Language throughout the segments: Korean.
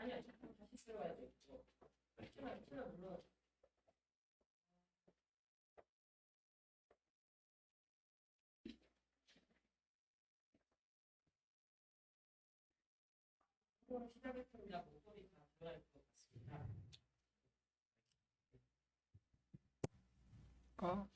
아니야, 잠깐 다시 들어가야 돼. 이거. 키나 눌러. 이걸 시작했습니다. 목소리 다 들어갈 것 같습니다. 어?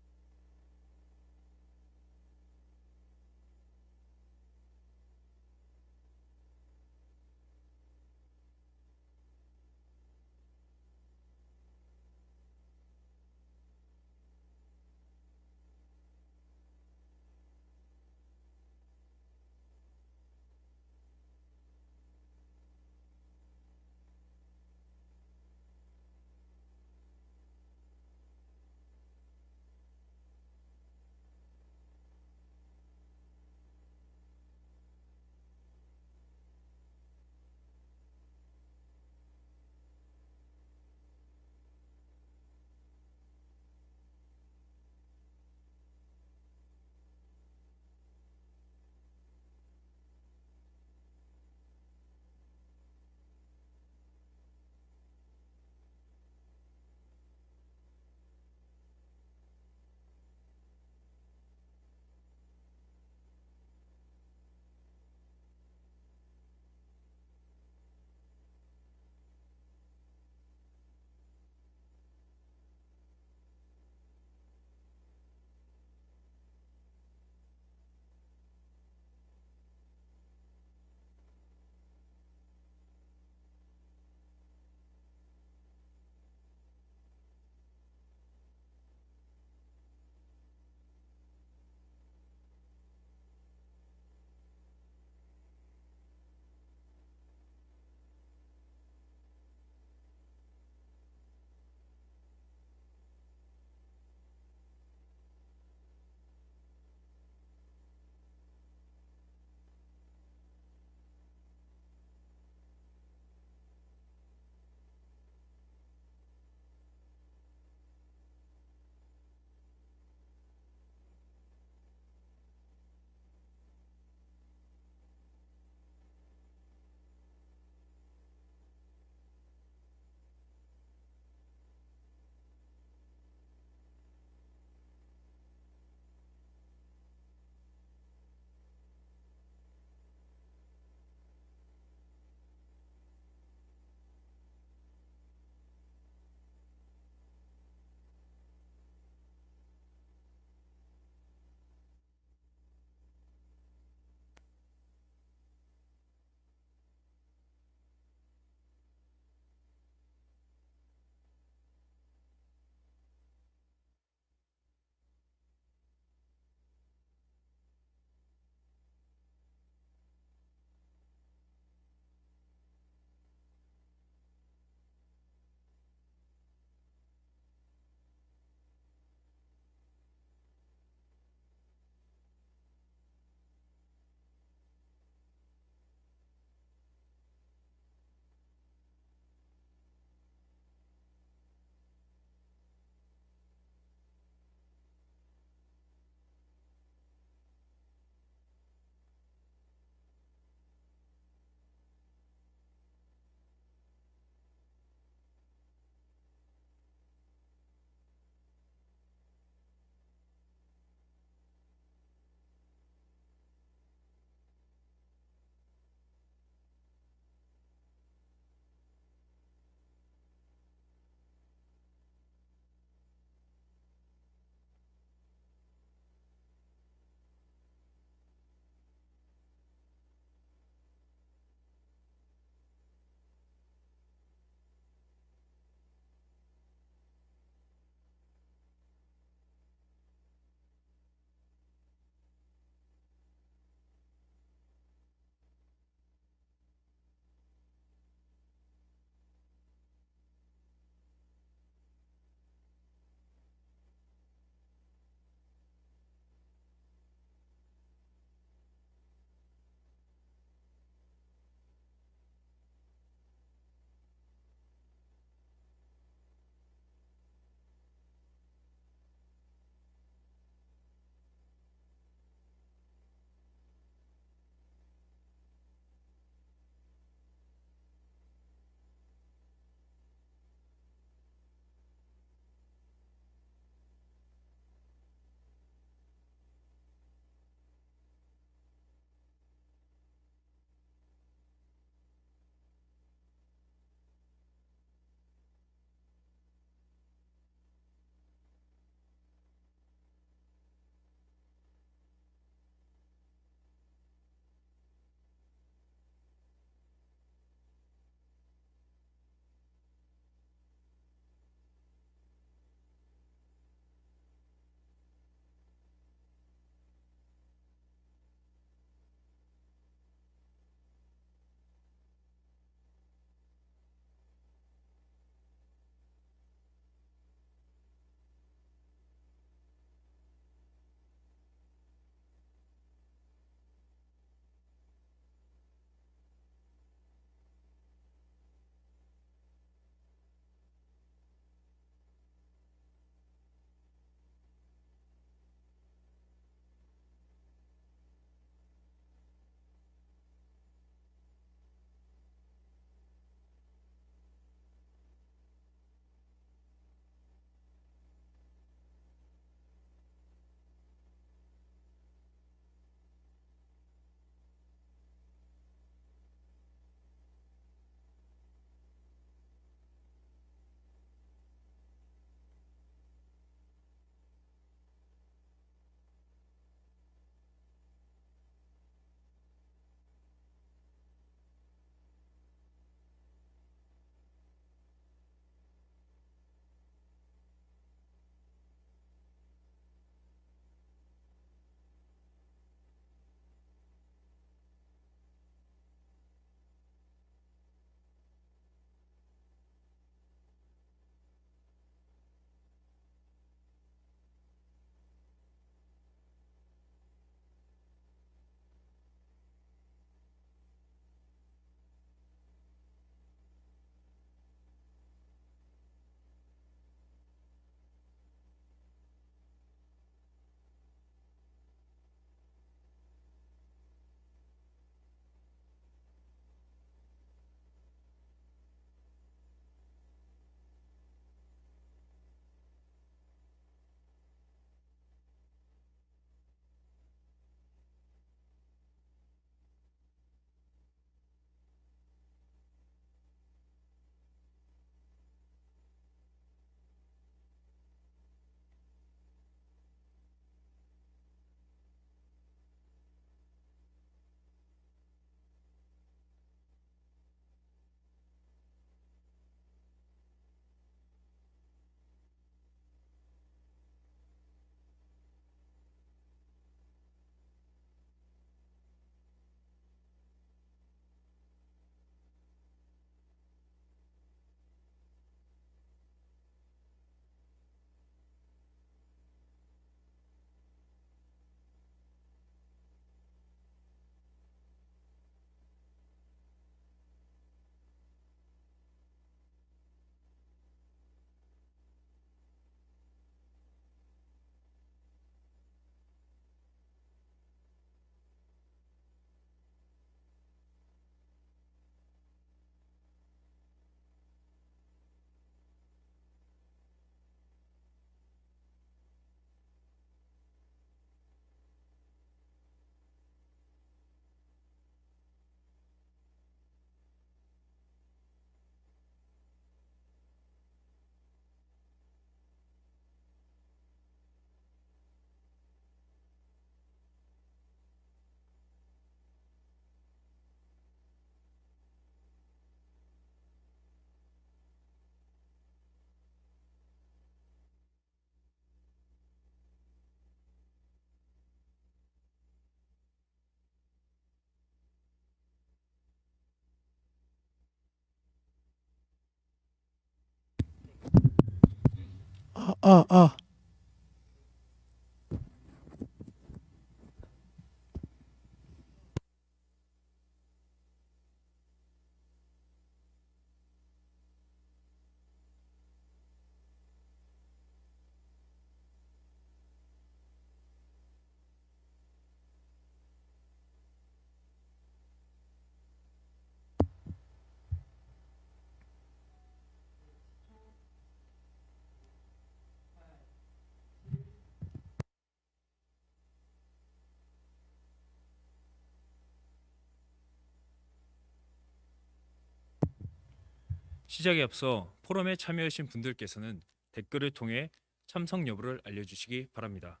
시작에 앞서 포럼에 참여하신 분들께서는 댓글을 통해 참석 여부를 알려주시기 바랍니다.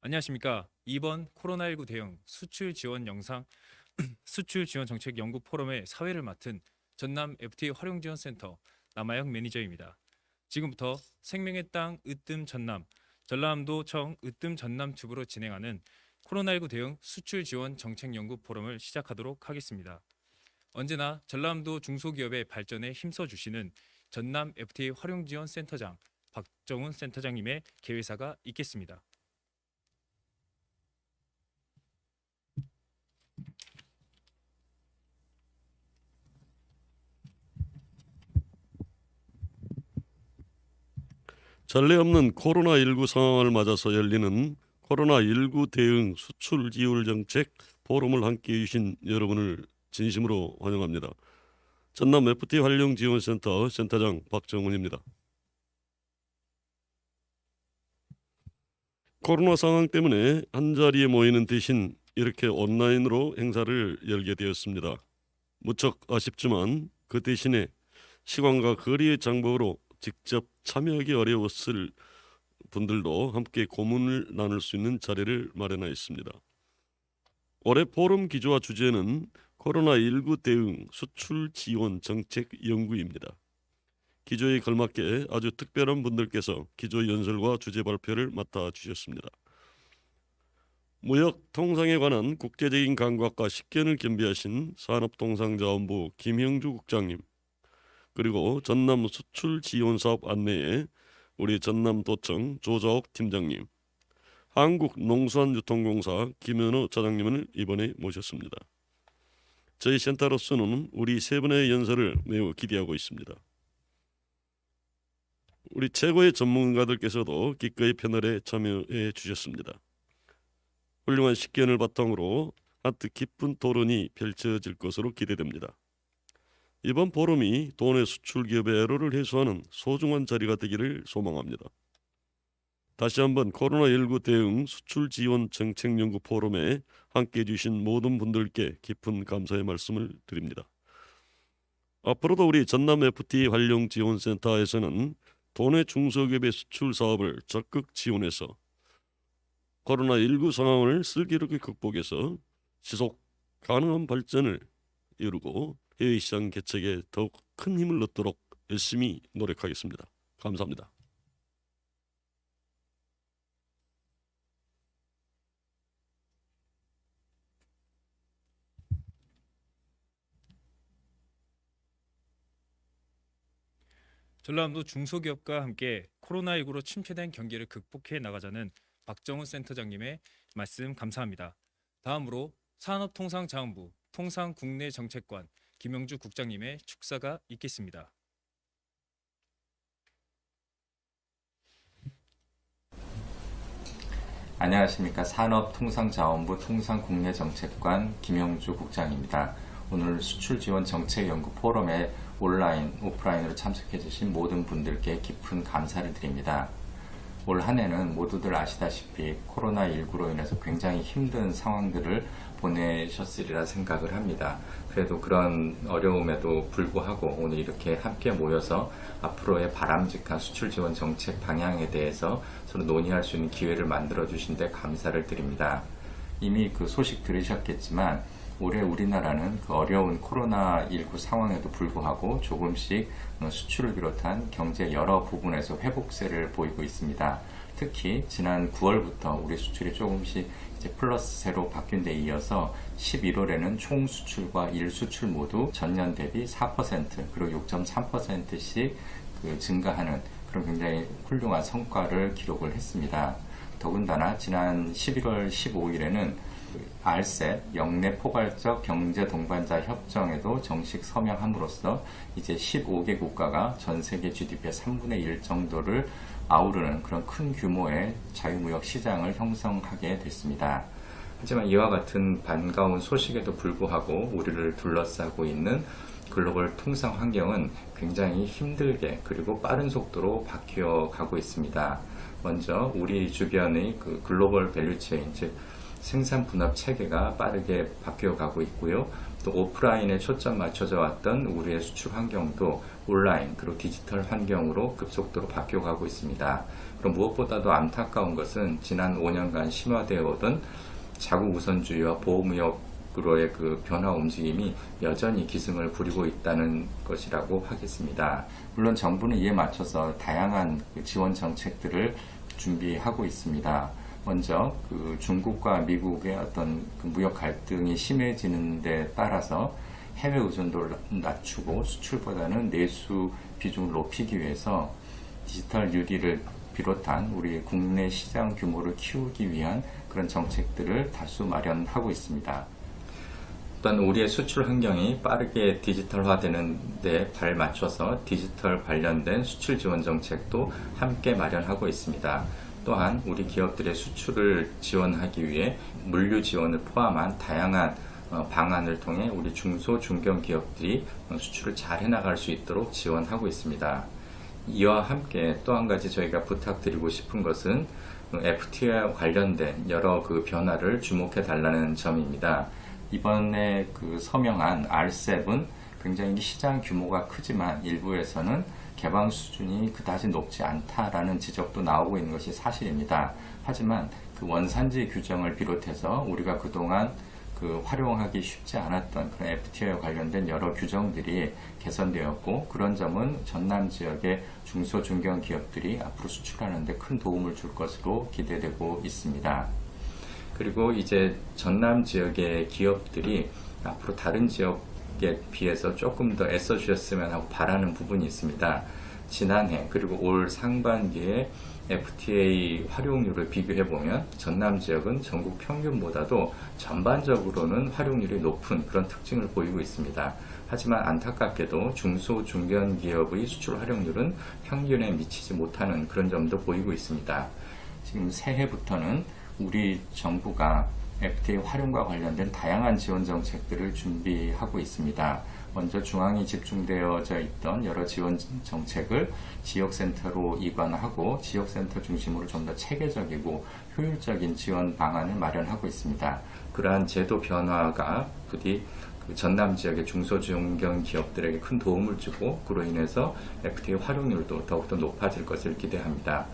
안녕하십니까. 이번 코로나19 대응 수출 지원 수출 지원 정책 연구 포럼의 사회를 맡은 전남 FTA 활용지원센터 남아영 매니저입니다. 지금부터 생명의 땅 으뜸 전남, 전라남도청 으뜸 전남 튜브로 진행하는 코로나19 대응 수출 지원 정책 연구 포럼을 시작하도록 하겠습니다. 언제나 전라남도 중소기업의 발전에 힘써주시는 전남 FTA 활용지원센터장 박정훈 센터장님의 개회사가 있겠습니다. 전례 없는 코로나19 상황을 맞아서 열리는 코로나19 대응 수출 지원 정책 포럼을 함께해 주신 여러분을 진심으로 환영합니다. 전남 FTA 활용지원센터 센터장 박정훈입니다. 코로나 상황 때문에 한자리에 모이는 대신 이렇게 온라인으로 행사를 열게 되었습니다. 무척 아쉽지만 그 대신에 시간과 거리의 장벽으로 직접 참여하기 어려웠을 분들도 함께 고민을 나눌 수 있는 자리를 마련하였습니다. 올해 포럼 기조와 주제는 코로나19 대응 수출 지원 정책 연구입니다. 기조에 걸맞게 아주 특별한 분들께서 기조 연설과 주제 발표를 맡아주셨습니다. 무역 통상에 관한 국제적인 감각과 식견을 겸비하신 산업통상자원부 김형주 국장님, 그리고 전남 수출 지원 사업 안내에 우리 전남도청 조자옥 팀장님, 한국농수산유통공사 김현우 차장님을 이번에 모셨습니다. 저희 센터로서는 우리 세 분의 연설을 매우 기대하고 있습니다. 우리 최고의 전문가들께서도 기꺼이 패널에 참여해 주셨습니다. 훌륭한 식견을 바탕으로 한뜻 깊은 토론이 펼쳐질 것으로 기대됩니다. 이번 포럼이 도내 수출 기업의 애로를 해소하는 소중한 자리가 되기를 소망합니다. 다시 한번 코로나19 대응 수출 지원 정책 연구 포럼에 함께해 주신 모든 분들께 깊은 감사의 말씀을 드립니다. 앞으로도 우리 전남 FTA 활용지원센터에서는 도내 중소기업의 수출 사업을 적극 지원해서 코로나19 상황을 슬기롭게 극복해서 지속 가능한 발전을 이루고 해외시장 개척에 더욱 큰 힘을 얻도록 열심히 노력하겠습니다. 감사합니다. 전라남도 중소기업과 함께 코로나19로 침체된 경기를 극복해 나가자는 박정훈 센터장님의 말씀 감사합니다. 다음으로 산업통상자원부 통상국내정책관 김영주 국장님의 축사가 있겠습니다. 안녕하십니까. 산업통상자원부 통상국내정책관 김영주 국장입니다. 오늘 수출지원정책연구 포럼에 온라인, 오프라인으로 참석해 주신 모든 분들께 깊은 감사를 드립니다. 올 한 해는 모두들 아시다시피 코로나19로 인해서 굉장히 힘든 상황들을 보내셨으리라 생각을 합니다. 그래도 그런 어려움에도 불구하고 오늘 이렇게 함께 모여서 앞으로의 바람직한 수출 지원 정책 방향에 대해서 서로 논의할 수 있는 기회를 만들어 주신 데 감사를 드립니다. 이미 그 소식 들으셨겠지만 올해 우리나라는 그 어려운 코로나19 상황에도 불구하고 조금씩 수출을 비롯한 경제 여러 부분에서 회복세를 보이고 있습니다. 특히 지난 9월부터 우리 수출이 조금씩 이제 플러스세로 바뀐 데 이어서 11월에는 총 수출과 일 수출 모두 전년 대비 4% 그리고 6.3%씩 그 증가하는 그런 굉장히 훌륭한 성과를 기록을 했습니다. 더군다나 지난 11월 15일에는 RCEP 영내 포괄적 경제 동반자 협정에도 정식 서명함으로써 이제 15개 국가가 전 세계 GDP의 3분의 1 정도를 아우르는 그런 큰 규모의 자유무역 시장을 형성하게 됐습니다. 하지만 이와 같은 반가운 소식에도 불구하고 우리를 둘러싸고 있는 글로벌 통상 환경은 굉장히 힘들게 그리고 빠른 속도로 바뀌어 가고 있습니다. 먼저 우리 주변의 그 글로벌 밸류체인, 즉 생산 분업 체계가 빠르게 바뀌어 가고 있고요. 또 오프라인에 초점 맞춰져 왔던 우리의 수출 환경도 온라인 그리고 디지털 환경으로 급속도로 바뀌어 가고 있습니다. 그럼 무엇보다도 안타까운 것은 지난 5년간 심화되어 오던 자국 우선주의와 보호무역으로의 그 변화 움직임이 여전히 기승을 부리고 있다는 것이라고 하겠습니다. 물론 정부는 이에 맞춰서 다양한 지원 정책들을 준비하고 있습니다. 먼저 그 중국과 미국의 어떤 그 무역 갈등이 심해지는 데 따라서 해외 의존도를 낮추고 수출보다는 내수 비중을 높이기 위해서 디지털 뉴딜을 비롯한 우리 국내 시장 규모를 키우기 위한 그런 정책들을 다수 마련하고 있습니다. 또한 우리의 수출 환경이 빠르게 디지털화되는 데 발 맞춰서 디지털 관련된 수출 지원 정책도 함께 마련하고 있습니다. 또한 우리 기업들의 수출을 지원하기 위해 물류 지원을 포함한 다양한 방안을 통해 우리 중소 중견 기업들이 수출을 잘 해나갈 수 있도록 지원하고 있습니다. 이와 함께 또 한 가지 저희가 부탁드리고 싶은 것은 FTA와 관련된 여러 그 변화를 주목해 달라는 점입니다. 이번에 그 서명한 RCEP은 굉장히 시장 규모가 크지만 일부에서는 개방 수준이 그다지 높지 않다라는 지적도 나오고 있는 것이 사실입니다. 하지만 그 원산지 규정을 비롯해서 우리가 그동안 그 활용하기 쉽지 않았던 그런 FTA와 관련된 여러 규정들이 개선되었고, 그런 점은 전남 지역의 중소 중견 기업들이 앞으로 수출하는 데 큰 도움을 줄 것으로 기대되고 있습니다. 그리고 이제 전남 지역의 기업들이 앞으로 다른 지역에 비해서 조금 더 애써 주셨으면 하고 바라는 부분이 있습니다. 지난해 그리고 올 상반기에 FTA 활용률을 비교해보면 전남 지역은 전국 평균보다도 전반적으로는 활용률이 높은 그런 특징을 보이고 있습니다. 하지만 안타깝게도 중소 중견 기업의 수출 활용률은 평균에 미치지 못하는 그런 점도 보이고 있습니다. 지금 새해부터는 우리 정부가 FTA 활용과 관련된 다양한 지원 정책들을 준비하고 있습니다. 먼저 중앙이 집중되어져 있던 여러 지원 정책을 지역센터로 이관하고 지역센터 중심으로 좀 더 체계적이고 효율적인 지원 방안을 마련하고 있습니다. 그러한 제도 변화가 부디 전남 지역의 중소중견 기업들에게 큰 도움을 주고 그로 인해서 FTA 활용률도 더욱더 높아질 것을 기대합니다.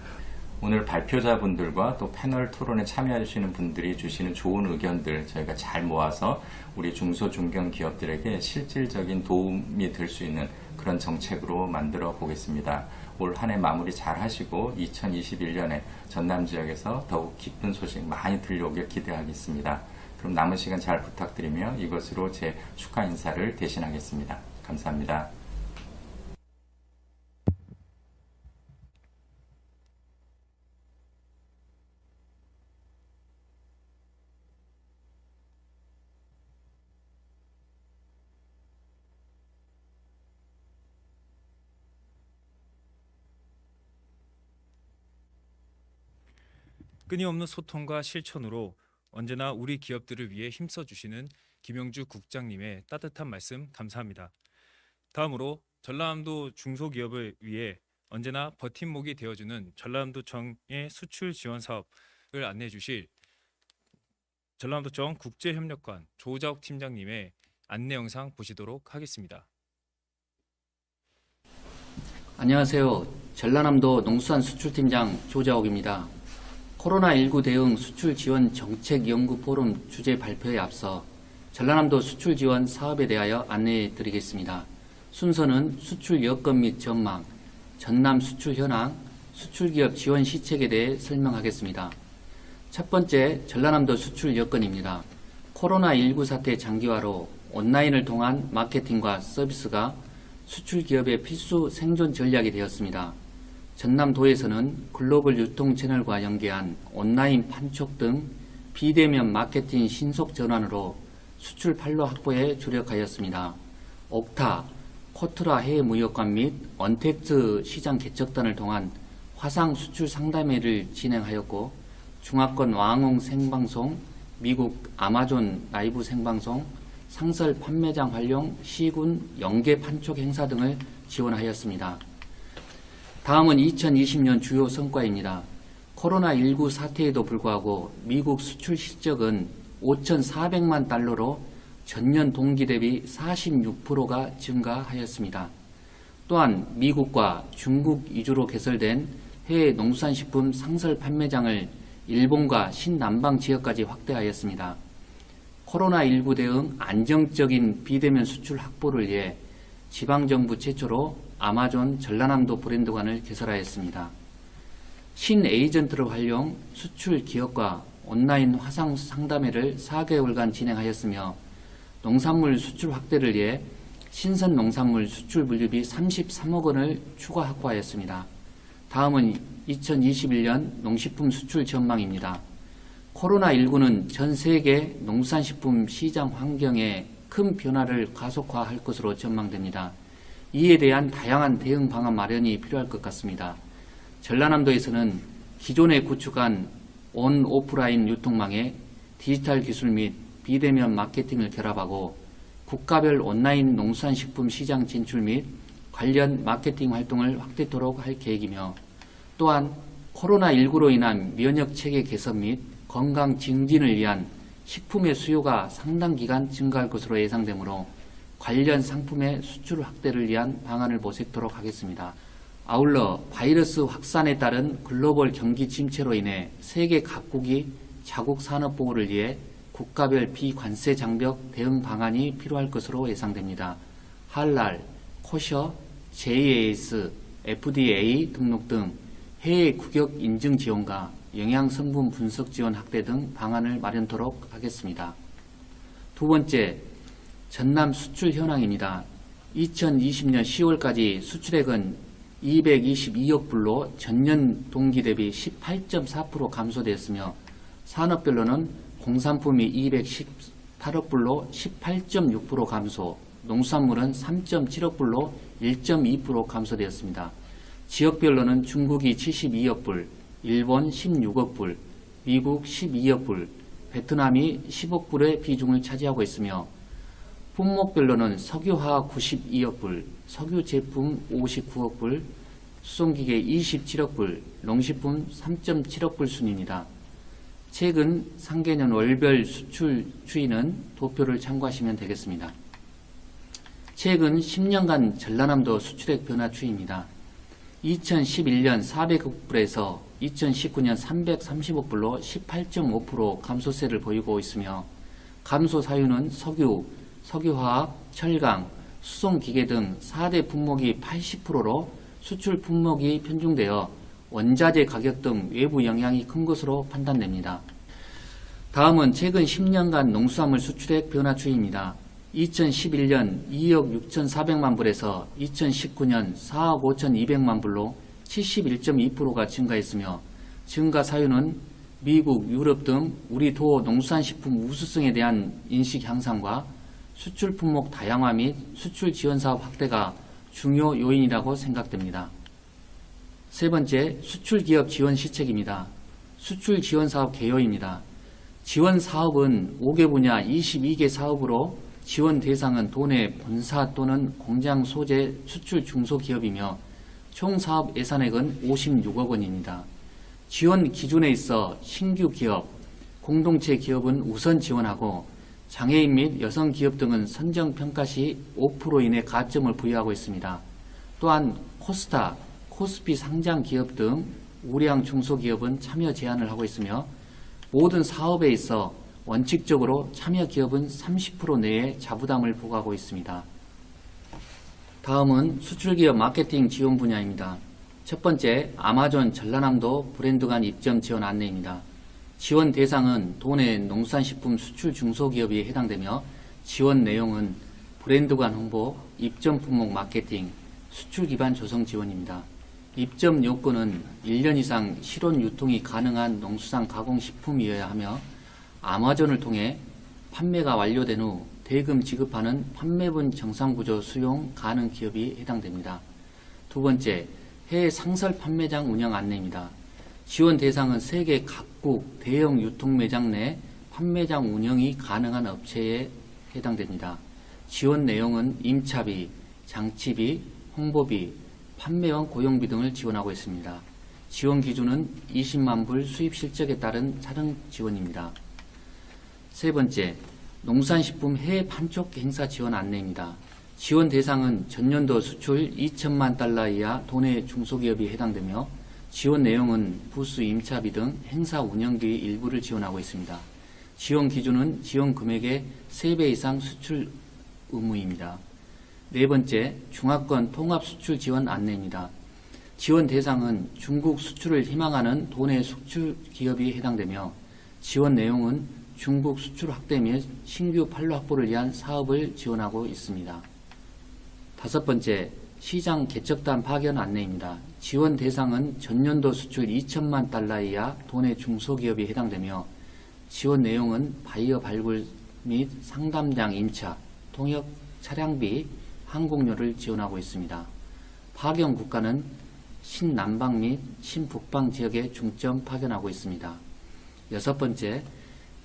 오늘 발표자분들과 또 패널 토론에 참여해주시는 분들이 주시는 좋은 의견들 저희가 잘 모아서 우리 중소중견 기업들에게 실질적인 도움이 될 수 있는 그런 정책으로 만들어 보겠습니다. 올 한 해 마무리 잘 하시고 2021년에 전남 지역에서 더욱 기쁜 소식 많이 들려오길 기대하겠습니다. 그럼 남은 시간 잘 부탁드리며 이것으로 제 축하 인사를 대신하겠습니다. 감사합니다. 끊임없는 소통과 실천으로 언제나 우리 기업들을 위해 힘써주시는 김영주 국장님의 따뜻한 말씀 감사합니다. 다음으로 전라남도 중소기업을 위해 언제나 버팀목이 되어주는 전라남도청의 수출 지원 사업을 안내해 주실 전라남도청 국제협력관 조자옥 팀장님의 안내 영상 보시도록 하겠습니다. 안녕하세요. 전라남도 농수산수출팀장 조자옥입니다. 코로나19 대응 수출 지원 정책 연구 포럼 주제 발표에 앞서 전라남도 수출 지원 사업에 대하여 안내해 드리겠습니다. 순서는 수출 여건 및 전망, 전남 수출 현황, 수출기업 지원 시책에 대해 설명하겠습니다. 첫 번째, 전라남도 수출 여건입니다. 코로나19 사태 장기화로 온라인을 통한 마케팅과 서비스가 수출기업의 필수 생존 전략이 되었습니다. 전남도에서는 글로벌 유통 채널과 연계한 온라인 판촉 등 비대면 마케팅 신속 전환으로 수출 판로 확보에 주력하였습니다. 옥타, 코트라 해외무역관 및 언택트 시장 개척단을 통한 화상 수출 상담회를 진행하였고, 중화권 왕홍 생방송, 미국 아마존 라이브 생방송, 상설 판매장 활용, 시군 연계 판촉 행사 등을 지원하였습니다. 다음은 2020년 주요 성과입니다. 코로나19 사태에도 불구하고 미국 수출 실적은 5,400만 달러로 전년 동기 대비 46%가 증가하였습니다. 또한 미국과 중국 위주로 개설된 해외 농수산식품 상설 판매장을 일본과 신남방 지역까지 확대하였습니다. 코로나19 대응 안정적인 비대면 수출 확보를 위해 지방정부 최초로 아마존 전라남도 브랜드관을 개설하였습니다. 신에이전트를 활용 수출 기업과 온라인 화상 상담회를 4개월간 진행하였으며, 농산물 수출 확대를 위해 신선 농산물 수출 물류비 33억 원을 추가 확보하였습니다. 다음은 2021년 농식품 수출 전망입니다. 코로나19는 전 세계 농수산식품 시장 환경에 큰 변화를 가속화할 것으로 전망됩니다. 이에 대한 다양한 대응 방안 마련이 필요할 것 같습니다. 전라남도에서는 기존에 구축한 온 오프라인 유통망에 디지털 기술 및 비대면 마케팅을 결합하고 국가별 온라인 농수산식품 시장 진출 및 관련 마케팅 활동을 확대토록 할 계획이며, 또한 코로나19로 인한 면역체계 개선 및 건강 증진을 위한 식품의 수요가 상당 기간 증가할 것으로 예상되므로 관련 상품의 수출 확대를 위한 방안을 모색토록 하겠습니다. 아울러 바이러스 확산에 따른 글로벌 경기 침체로 인해 세계 각국이 자국 산업 보호를 위해 국가별 비관세 장벽 대응 방안이 필요할 것으로 예상됩니다. 할랄, 코셔, JAS, FDA 등록 등 해외 국역 인증 지원과 영양 성분 분석 지원 확대 등 방안을 마련토록 하겠습니다. 두 번째, 전남 수출 현황입니다. 2020년 10월까지 수출액은 222억 불로 전년 동기 대비 18.4% 감소되었으며, 산업별로는 공산품이 218억 불로 18.6% 감소, 농수산물은 3.7억 불로 1.2% 감소되었습니다. 지역별로는 중국이 72억 불, 일본 16억 불, 미국 12억 불, 베트남이 10억 불의 비중을 차지하고 있으며, 품목별로는 석유화학 92억 불, 석유 제품 59억 불, 수송기계 27억 불, 농식품 3.7억 불 순입니다. 최근 상계년 월별 수출 추이는 도표를 참고하시면 되겠습니다. 최근 10년간 전라남도 수출액 변화 추이입니다. 2011년 400억 불에서 2019년 330억 불로 18.5% 감소세를 보이고 있으며, 감소 사유는 석유, 석유화학, 철강, 수송기계 등 4대 품목이 80%로 수출 품목이 편중되어 원자재 가격 등 외부 영향이 큰 것으로 판단됩니다. 다음은 최근 10년간 농수산물 수출액 변화 추이입니다. 2011년 2억 6,400만 불에서 2019년 4억 5,200만 불로 71.2%가 증가했으며, 증가 사유는 미국, 유럽 등 우리 도 농수산식품 우수성에 대한 인식 향상과 수출 품목 다양화 및 수출 지원 사업 확대가 중요 요인이라고 생각됩니다. 세 번째, 수출 기업 지원 시책입니다. 수출 지원 사업 개요입니다. 지원 사업은 5개 분야 22개 사업으로 지원 대상은 도내 본사 또는 공장 소재 수출 중소기업이며, 총 사업 예산액은 56억 원입니다. 지원 기준에 있어 신규 기업, 공동체 기업은 우선 지원하고, 장애인 및 여성 기업 등은 선정 평가 시 5% 이내 가점을 부여하고 있습니다. 또한 코스타, 코스피 상장 기업 등 우량 중소기업은 참여 제한을 하고 있으며, 모든 사업에 있어 원칙적으로 참여 기업은 30% 내에 자부담을 부과하고 있습니다. 다음은 수출기업 마케팅 지원 분야입니다. 첫 번째, 아마존 전라남도 브랜드관 입점 지원 안내입니다. 지원 대상은 도내 농수산식품 수출 중소기업이 해당되며, 지원 내용은 브랜드관 홍보, 입점 품목 마케팅, 수출 기반 조성 지원입니다. 입점 요건은 1년 이상 실온 유통이 가능한 농수산 가공식품이어야 하며 아마존을 통해 판매가 완료된 후 대금 지급하는 판매분 정상구조 수용 가능 기업이 해당됩니다. 두 번째, 해외 상설 판매장 운영 안내입니다. 지원 대상은 세계 각국 대형 유통 매장 내 판매장 운영이 가능한 업체에 해당됩니다. 지원 내용은 임차비, 장치비, 홍보비, 판매원 고용비 등을 지원하고 있습니다. 지원 기준은 20만 불 수입 실적에 따른 촬영 지원입니다. 세 번째, 농산식품 해외 판촉 행사 지원 안내입니다. 지원 대상은 전년도 수출 2천만 달러 이하 도내 중소기업이 해당되며 지원 내용은 부스 임차비 등 행사 운영비 일부를 지원하고 있습니다. 지원 기준은 지원 금액의 3배 이상 수출 의무입니다. 네 번째, 중화권 통합 수출 지원 안내입니다. 지원 대상은 중국 수출을 희망하는 도내 수출 기업이 해당되며 지원 내용은 중국 수출 확대 및 신규 판로 확보를 위한 사업을 지원하고 있습니다. 다섯 번째, 시장 개척단 파견 안내입니다. 지원 대상은 전년도 수출 2천만 달러 이하 도내 중소기업이 해당되며 지원 내용은 바이어 발굴 및 상담장 임차, 통역 차량비, 항공료를 지원하고 있습니다. 파견 국가는 신남방 및 신북방 지역에 중점 파견하고 있습니다. 여섯 번째,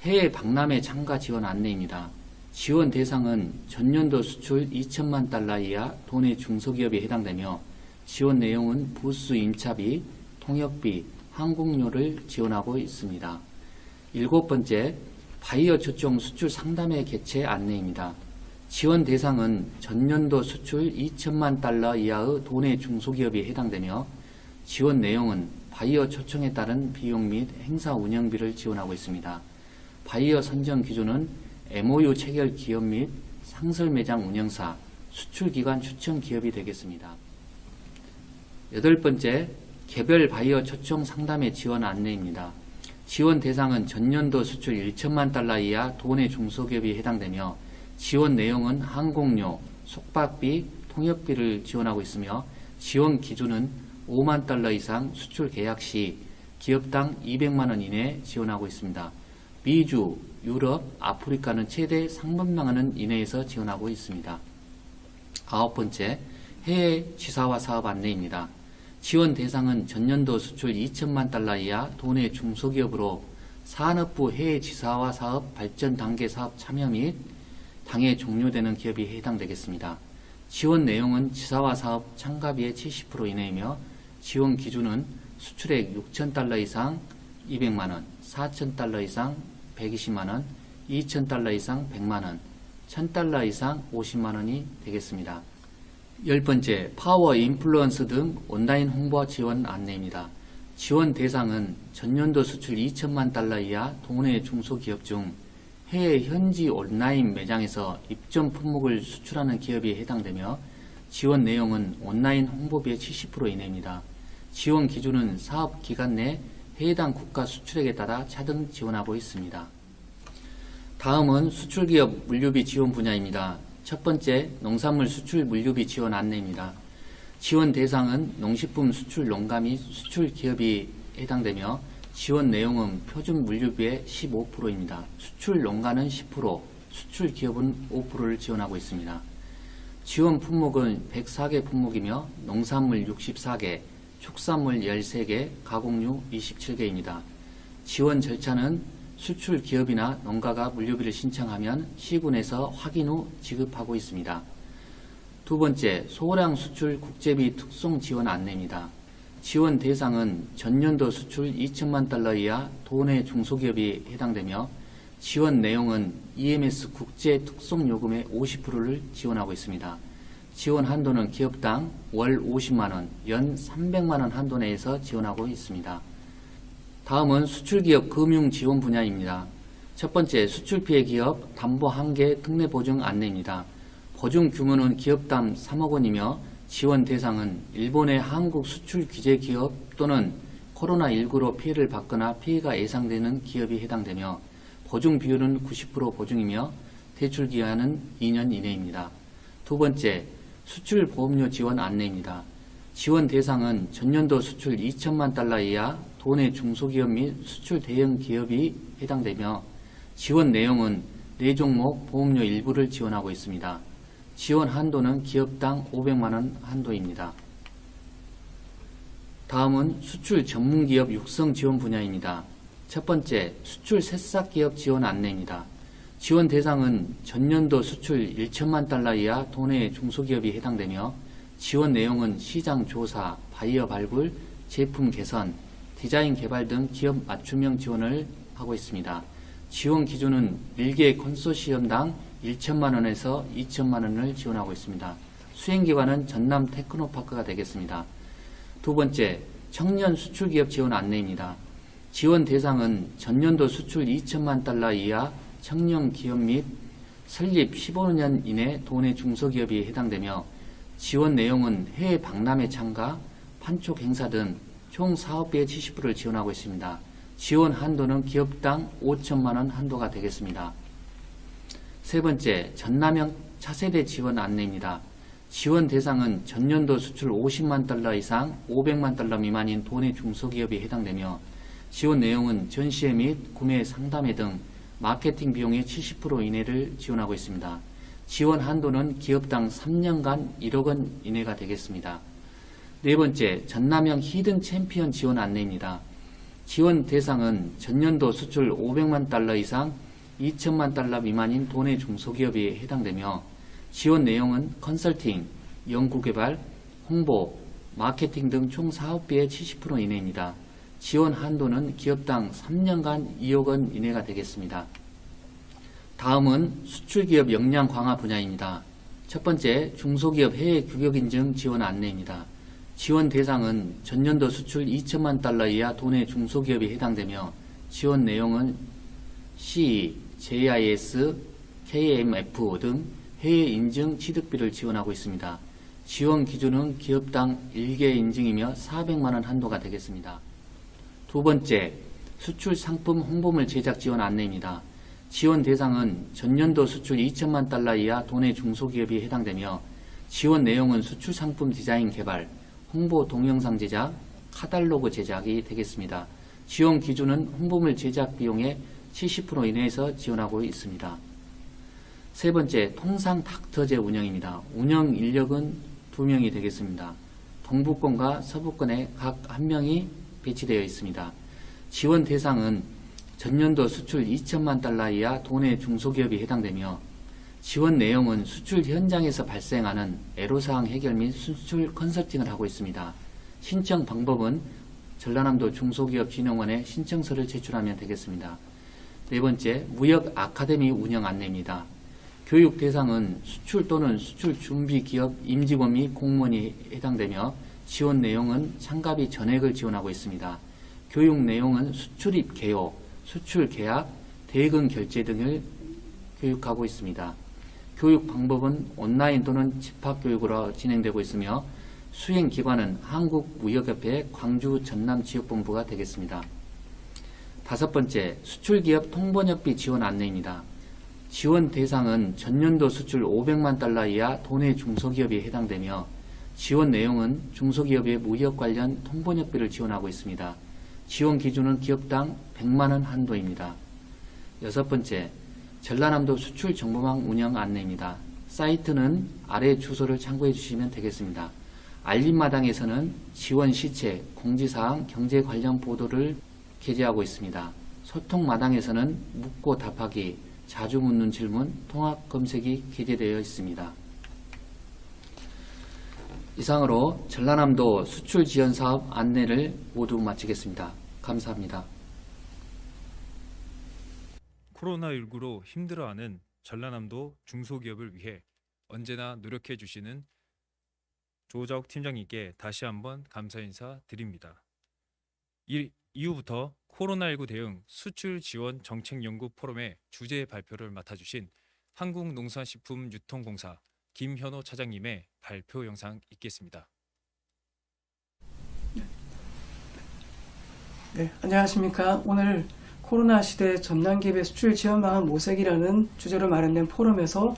해외 박람회 참가 지원 안내입니다. 지원 대상은 전년도 수출 2천만 달러 이하 도내 중소기업이 해당되며 지원 내용은 부스 임차비, 통역비, 항공료를 지원하고 있습니다. 일곱 번째, 바이어 초청 수출 상담회 개최 안내입니다. 지원 대상은 전년도 수출 2천만 달러 이하의 도내 중소기업이 해당되며 지원 내용은 바이어 초청에 따른 비용 및 행사 운영비를 지원하고 있습니다. 바이어 선정 기준은 MOU 체결 기업 및 상설 매장 운영사, 수출기관 추천 기업이 되겠습니다. 여덟 번째, 개별 바이어 초청 상담회 지원 안내입니다. 지원 대상은 전년도 수출 1천만 달러 이하 도내 중소기업이 해당되며 지원 내용은 항공료, 숙박비, 통역비를 지원하고 있으며 지원 기준은 5만 달러 이상 수출 계약 시 기업당 200만 원 이내 지원하고 있습니다. 미주, 유럽, 아프리카는 최대 300만 원 이내에서 지원하고 있습니다. 아홉 번째, 해외 지사화 사업 안내입니다. 지원 대상은 전년도 수출 2천만 달러 이하 도내 중소기업으로 산업부 해외 지사화 사업 발전 단계 사업 참여 및 당해 종료되는 기업이 해당되겠습니다. 지원 내용은 지사화 사업 참가비의 70% 이내이며 지원 기준은 수출액 6천 달러 이상 200만원, 4천 달러 이상 120만원, 2천 달러 이상 100만원, 1000달러 이상 50만원이 되겠습니다. 열 번째, 파워 인플루언스 등 온라인 홍보 지원 안내입니다. 지원 대상은 전년도 수출 2천만 달러 이하 도내 중소기업 중 해외 현지 온라인 매장에서 입점 품목을 수출하는 기업이 해당되며 지원 내용은 온라인 홍보비의 70% 이내입니다. 지원 기준은 사업 기간 내 해당 국가 수출액에 따라 차등 지원하고 있습니다. 다음은 수출기업 물류비 지원 분야입니다. 첫 번째, 농산물 수출 물류비 지원 안내입니다. 지원 대상은 농식품 수출 농가 및 수출 기업이 해당되며 지원 내용은 표준 물류비의 15%입니다. 수출 농가는 10%, 수출 기업은 5%를 지원하고 있습니다. 지원 품목은 104개 품목이며 농산물 64개, 축산물 13개, 가공류 27개입니다. 지원 절차는 수출 기업이나 농가가 물류비를 신청하면 시군에서 확인 후 지급하고 있습니다. 두 번째, 소량 수출 국제비 특송 지원 안내입니다. 지원 대상은 전년도 수출 2천만 달러 이하 도내 중소기업이 해당되며 지원 내용은 EMS 국제 특송 요금의 50%를 지원하고 있습니다. 지원 한도는 기업당 월 50만원, 연 300만원 한도 내에서 지원하고 있습니다. 다음은 수출기업 금융 지원 분야입니다. 첫 번째, 수출피해 기업 담보 한계 특례 보증 안내입니다. 보증 규모는 기업당 3억 원이며 지원 대상은 일본의 한국 수출 규제 기업 또는 코로나19로 피해를 받거나 피해가 예상되는 기업이 해당되며 보증 비율은 90% 보증이며 대출 기한은 2년 이내입니다. 두 번째, 수출 보험료 지원 안내입니다. 지원 대상은 전년도 수출 2천만 달러 이하 도내 중소기업 및 수출 대형 기업이 해당되며 지원 내용은 4종목 보험료 일부를 지원하고 있습니다. 지원 한도는 기업당 500만 원 한도입니다. 다음은 수출 전문기업 육성 지원 분야입니다. 첫 번째, 수출 새싹기업 지원 안내입니다. 지원 대상은 전년도 수출 1천만 달러 이하 도내 중소기업이 해당되며 지원 내용은 시장 조사, 바이어 발굴, 제품 개선, 디자인 개발 등 기업 맞춤형 지원을 하고 있습니다. 지원 기준은 1개 컨소시엄당 1천만 원에서 2천만 원을 지원하고 있습니다. 수행기관은 전남 테크노파크가 되겠습니다. 두 번째, 청년 수출기업 지원 안내입니다. 지원 대상은 전년도 수출 2천만 달러 이하 청년 기업 및 설립 15년 이내 도내 중소기업이 해당되며 지원 내용은 해외 박람회 참가, 판촉 행사 등 총 사업비의 70%를 지원하고 있습니다. 지원 한도는 기업당 5천만 원 한도가 되겠습니다. 세 번째, 전남형 차세대 지원 안내입니다. 지원 대상은 전년도 수출 50만 달러 이상 500만 달러 미만인 도내 중소기업이 해당되며 지원 내용은 전시회 및 구매 상담회 등 마케팅 비용의 70% 이내를 지원하고 있습니다. 지원 한도는 기업당 3년간 1억 원 이내가 되겠습니다. 네 번째, 전남형 히든 챔피언 지원 안내입니다. 지원 대상은 전년도 수출 500만 달러 이상 2천만 달러 미만인 도내 중소기업이 해당되며 지원 내용은 컨설팅, 연구개발, 홍보, 마케팅 등 총 사업비의 70% 이내입니다. 지원 한도는 기업당 3년간 2억 원 이내가 되겠습니다. 다음은 수출기업 역량 강화 분야입니다. 첫 번째, 중소기업 해외 규격 인증 지원 안내입니다. 지원 대상은 전년도 수출 2천만 달러 이하 도내 중소기업이 해당되며 지원 내용은 CE, JIS, KMF 등 해외 인증 취득비를 지원하고 있습니다. 지원 기준은 기업당 1개 인증이며 400만 원 한도가 되겠습니다. 두 번째, 수출 상품 홍보물 제작 지원 안내입니다. 지원 대상은 전년도 수출 2천만 달러 이하 도내 중소기업이 해당되며 지원 내용은 수출 상품 디자인 개발, 홍보 동영상 제작, 카탈로그 제작이 되겠습니다. 지원 기준은 홍보물 제작 비용의 70% 이내에서 지원하고 있습니다. 세 번째, 통상 닥터제 운영입니다. 운영 인력은 2명이 되겠습니다. 동부권과 서부권에 각 1명이 배치되어 있습니다. 지원 대상은 전년도 수출 2천만 달러 이하 도내 중소기업이 해당되며 지원 내용은 수출 현장에서 발생하는 애로사항 해결 및 수출 컨설팅을 하고 있습니다. 신청 방법은 전라남도 중소기업진흥원에 신청서를 제출하면 되겠습니다. 네 번째, 무역 아카데미 운영 안내입니다. 교육 대상은 수출 또는 수출 준비 기업 임직원 및 공무원이 해당되며 지원 내용은 참가비 전액을 지원하고 있습니다. 교육 내용은 수출입 개요, 수출 계약, 대금 결제 등을 교육하고 있습니다. 교육 방법은 온라인 또는 집합교육으로 진행되고 있으며 수행기관은 한국무역협회 광주 전남지역본부가 되겠습니다. 다섯 번째, 수출기업 통번역비 지원 안내입니다. 지원 대상은 전년도 수출 500만 달러 이하 도내 중소기업이 해당되며 지원 내용은 중소기업의 무역 관련 통번역비를 지원하고 있습니다. 지원 기준은 기업당 100만 원 한도입니다. 여섯 번째, 전라남도 수출 정보망 운영 안내입니다. 사이트는 아래 주소를 참고해 주시면 되겠습니다. 알림마당에서는 지원 시책, 공지사항, 경제 관련 보도를 게재하고 있습니다. 소통마당에서는 묻고 답하기, 자주 묻는 질문, 통합 검색이 게재되어 있습니다. 이상으로 전라남도 수출 지원 사업 안내를 모두 마치겠습니다. 감사합니다. 코로나19로 힘들어하는 전라남도 중소기업을 위해 언제나 노력해 주시는 조자욱 팀장님께 다시 한번 감사 인사 드립니다. 이후부터 코로나19 대응 수출 지원 정책연구 포럼의 주제 발표를 맡아주신 한국농산식품유통공사 김현호 차장님의 발표 영상 있겠습니다. 네, 안녕하십니까. 오늘 코로나 시대 전단기업의 수출 지원 방안 모색이라는 주제로 마련된 포럼에서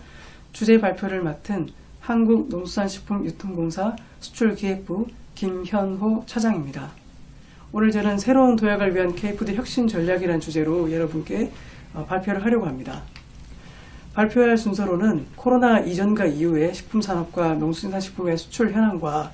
주제 발표를 맡은 한국농수산식품유통공사 수출기획부 김현호 차장입니다. 오늘 저는 새로운 도약을 위한 K푸드 혁신 전략이라는 주제로 여러분께 발표를 하려고 합니다. 발표할 순서로는 코로나 이전과 이후의 식품산업과 농수산식품의 수출 현황과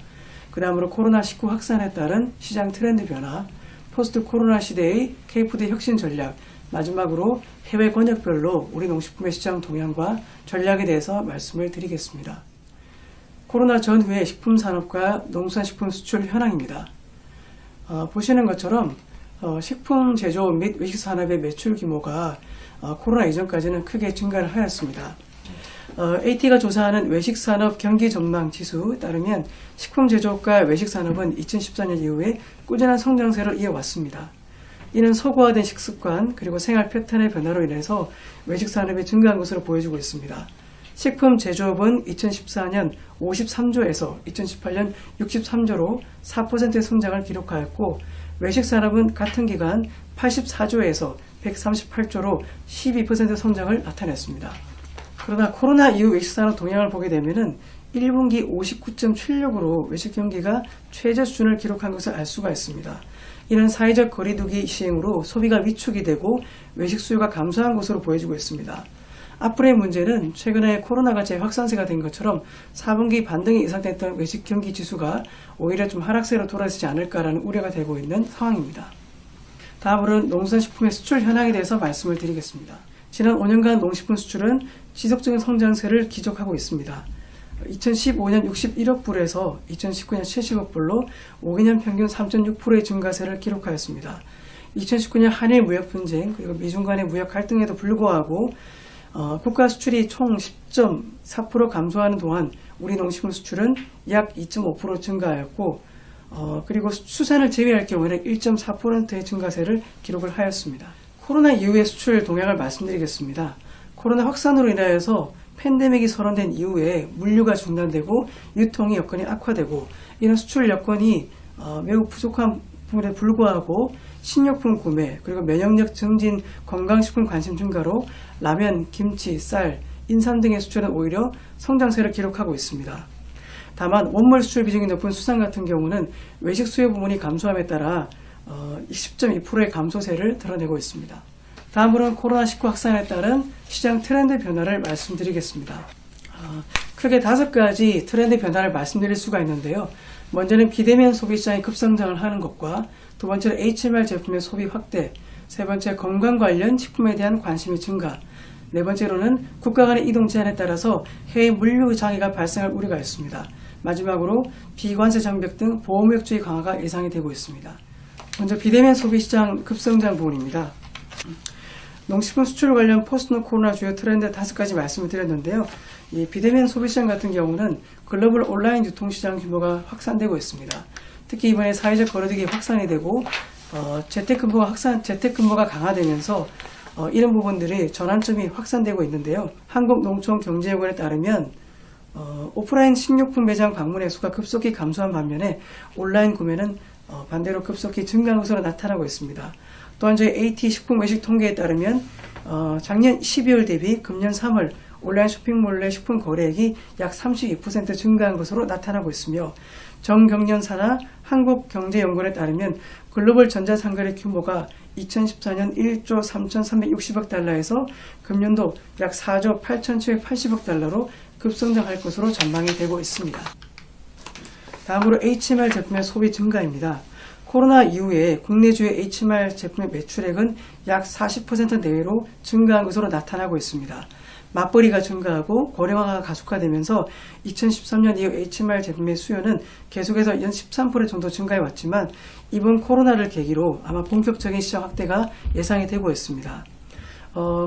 그 다음으로 코로나19 확산에 따른 시장 트렌드 변화, 포스트 코로나 시대의 K푸드 혁신 전략, 마지막으로 해외 권역별로 우리 농식품의 시장 동향과 전략에 대해서 말씀을 드리겠습니다. 코로나 전후의 식품산업과 농수산식품 수출 현황입니다. 보시는 것처럼 식품 제조업 및 외식산업의 매출 규모가 코로나 이전까지는 크게 증가를 하였습니다. AT가 조사하는 외식산업 경기 전망 지수에 따르면 식품 제조업과 외식산업은 2014년 이후에 꾸준한 성장세를 이어왔습니다. 이는 서구화된 식습관 그리고 생활 패턴의 변화로 인해서 외식산업이 증가한 것으로 보여지고 있습니다. 식품 제조업은 2014년 53조에서 2018년 63조로 4%의 성장을 기록하였고 외식산업은 같은 기간 84조에서 138조로 12% 성장을 나타냈습니다. 그러나 코로나 이후 외식산업 동향을 보게 되면 1분기 59.76으로 외식 경기가 최저 수준을 기록한 것을 알 수가 있습니다. 이는 사회적 거리두기 시행으로 소비가 위축이 되고 외식 수요가 감소한 것으로 보여지고 있습니다. 앞으로의 문제는 최근에 코로나가 재확산세가 된 것처럼 4분기 반등이 예상됐던 외식 경기 지수가 오히려 좀 하락세로 돌아서지 않을까라는 우려가 되고 있는 상황입니다. 다음으로는 농수산식품의 수출 현황에 대해서 말씀을 드리겠습니다. 지난 5년간 농식품 수출은 지속적인 성장세를 기록하고 있습니다. 2015년 61억 불에서 2019년 70억 불로 5개년 평균 3.6%의 증가세를 기록하였습니다. 2019년 한일 무역 분쟁 그리고 미중 간의 무역 갈등에도 불구하고 국가 수출이 총 10.4% 감소하는 동안 우리 농식품 수출은 약 2.5% 증가하였고 그리고 수산을 제외할 경우에는 1.4%의 증가세를 기록을 하였습니다. 코로나 이후의 수출 동향을 말씀드리겠습니다. 코로나 확산으로 인하여서 팬데믹이 선언된 이후에 물류가 중단되고 유통이 여건이 악화되고 이런 수출 여건이 매우 부족한 부분에 불구하고 식료품 구매 그리고 면역력 증진 건강식품 관심 증가로 라면, 김치, 쌀, 인삼 등의 수출은 오히려 성장세를 기록하고 있습니다. 다만 원물 수출 비중이 높은 수산 같은 경우는 외식 수요 부분이 감소함에 따라 10.2%의 감소세를 드러내고 있습니다. 다음으로는 코로나19 확산에 따른 시장 트렌드 변화를 말씀드리겠습니다. 크게 5가지 트렌드 변화를 말씀드릴 수가 있는데요. 먼저는 비대면 소비시장이 급성장을 하는 것과 두 번째로 HMR 제품의 소비 확대, 세 번째 건강 관련 식품에 대한 관심이 증가, 네 번째로는 국가 간의 이동 제한에 따라서 해외 물류 장애가 발생할 우려가 있습니다. 마지막으로 비관세 장벽 등 보호무역주의 강화가 예상이 되고 있습니다. 먼저 비대면 소비시장 급성장 부분입니다. 농식품 수출 관련 포스트 코로나 주요 트렌드 5가지 말씀을 드렸는데요. 이 비대면 소비시장 같은 경우는 글로벌 온라인 유통시장 규모가 확산되고 있습니다. 특히 이번에 사회적 거리두기 확산이 되고 재택근무가 강화되면서 이런 부분들이 전환점이 확산되고 있는데요. 한국농촌경제연구원에 따르면 오프라인 식료품 매장 방문의 수가 급속히 감소한 반면에 온라인 구매는 반대로 급속히 증가한 것으로 나타나고 있습니다. 또한 저희 AT 식품 외식 통계에 따르면 작년 12월 대비 금년 3월 온라인 쇼핑몰 내 식품 거래액이 약 32% 증가한 것으로 나타나고 있으며 정경련사나 한국경제연구원에 따르면 글로벌 전자상거래 규모가 2014년 1조 3,360억 달러에서 금년도 약 4조 8,780억 달러로 급성장할 것으로 전망이 되고 있습니다. 다음으로 HMR 제품의 소비 증가입니다. 코로나 이후에 국내 주요 HMR 제품의 매출액은 약 40% 내외로 증가한 것으로 나타나고 있습니다. 맞벌이가 증가하고 고령화가 가속화되면서 2013년 이후 HMR 제품의 수요는 계속해서 연 13% 정도 증가해 왔지만 이번 코로나를 계기로 아마 본격적인 시장 확대가 예상이 되고 있습니다.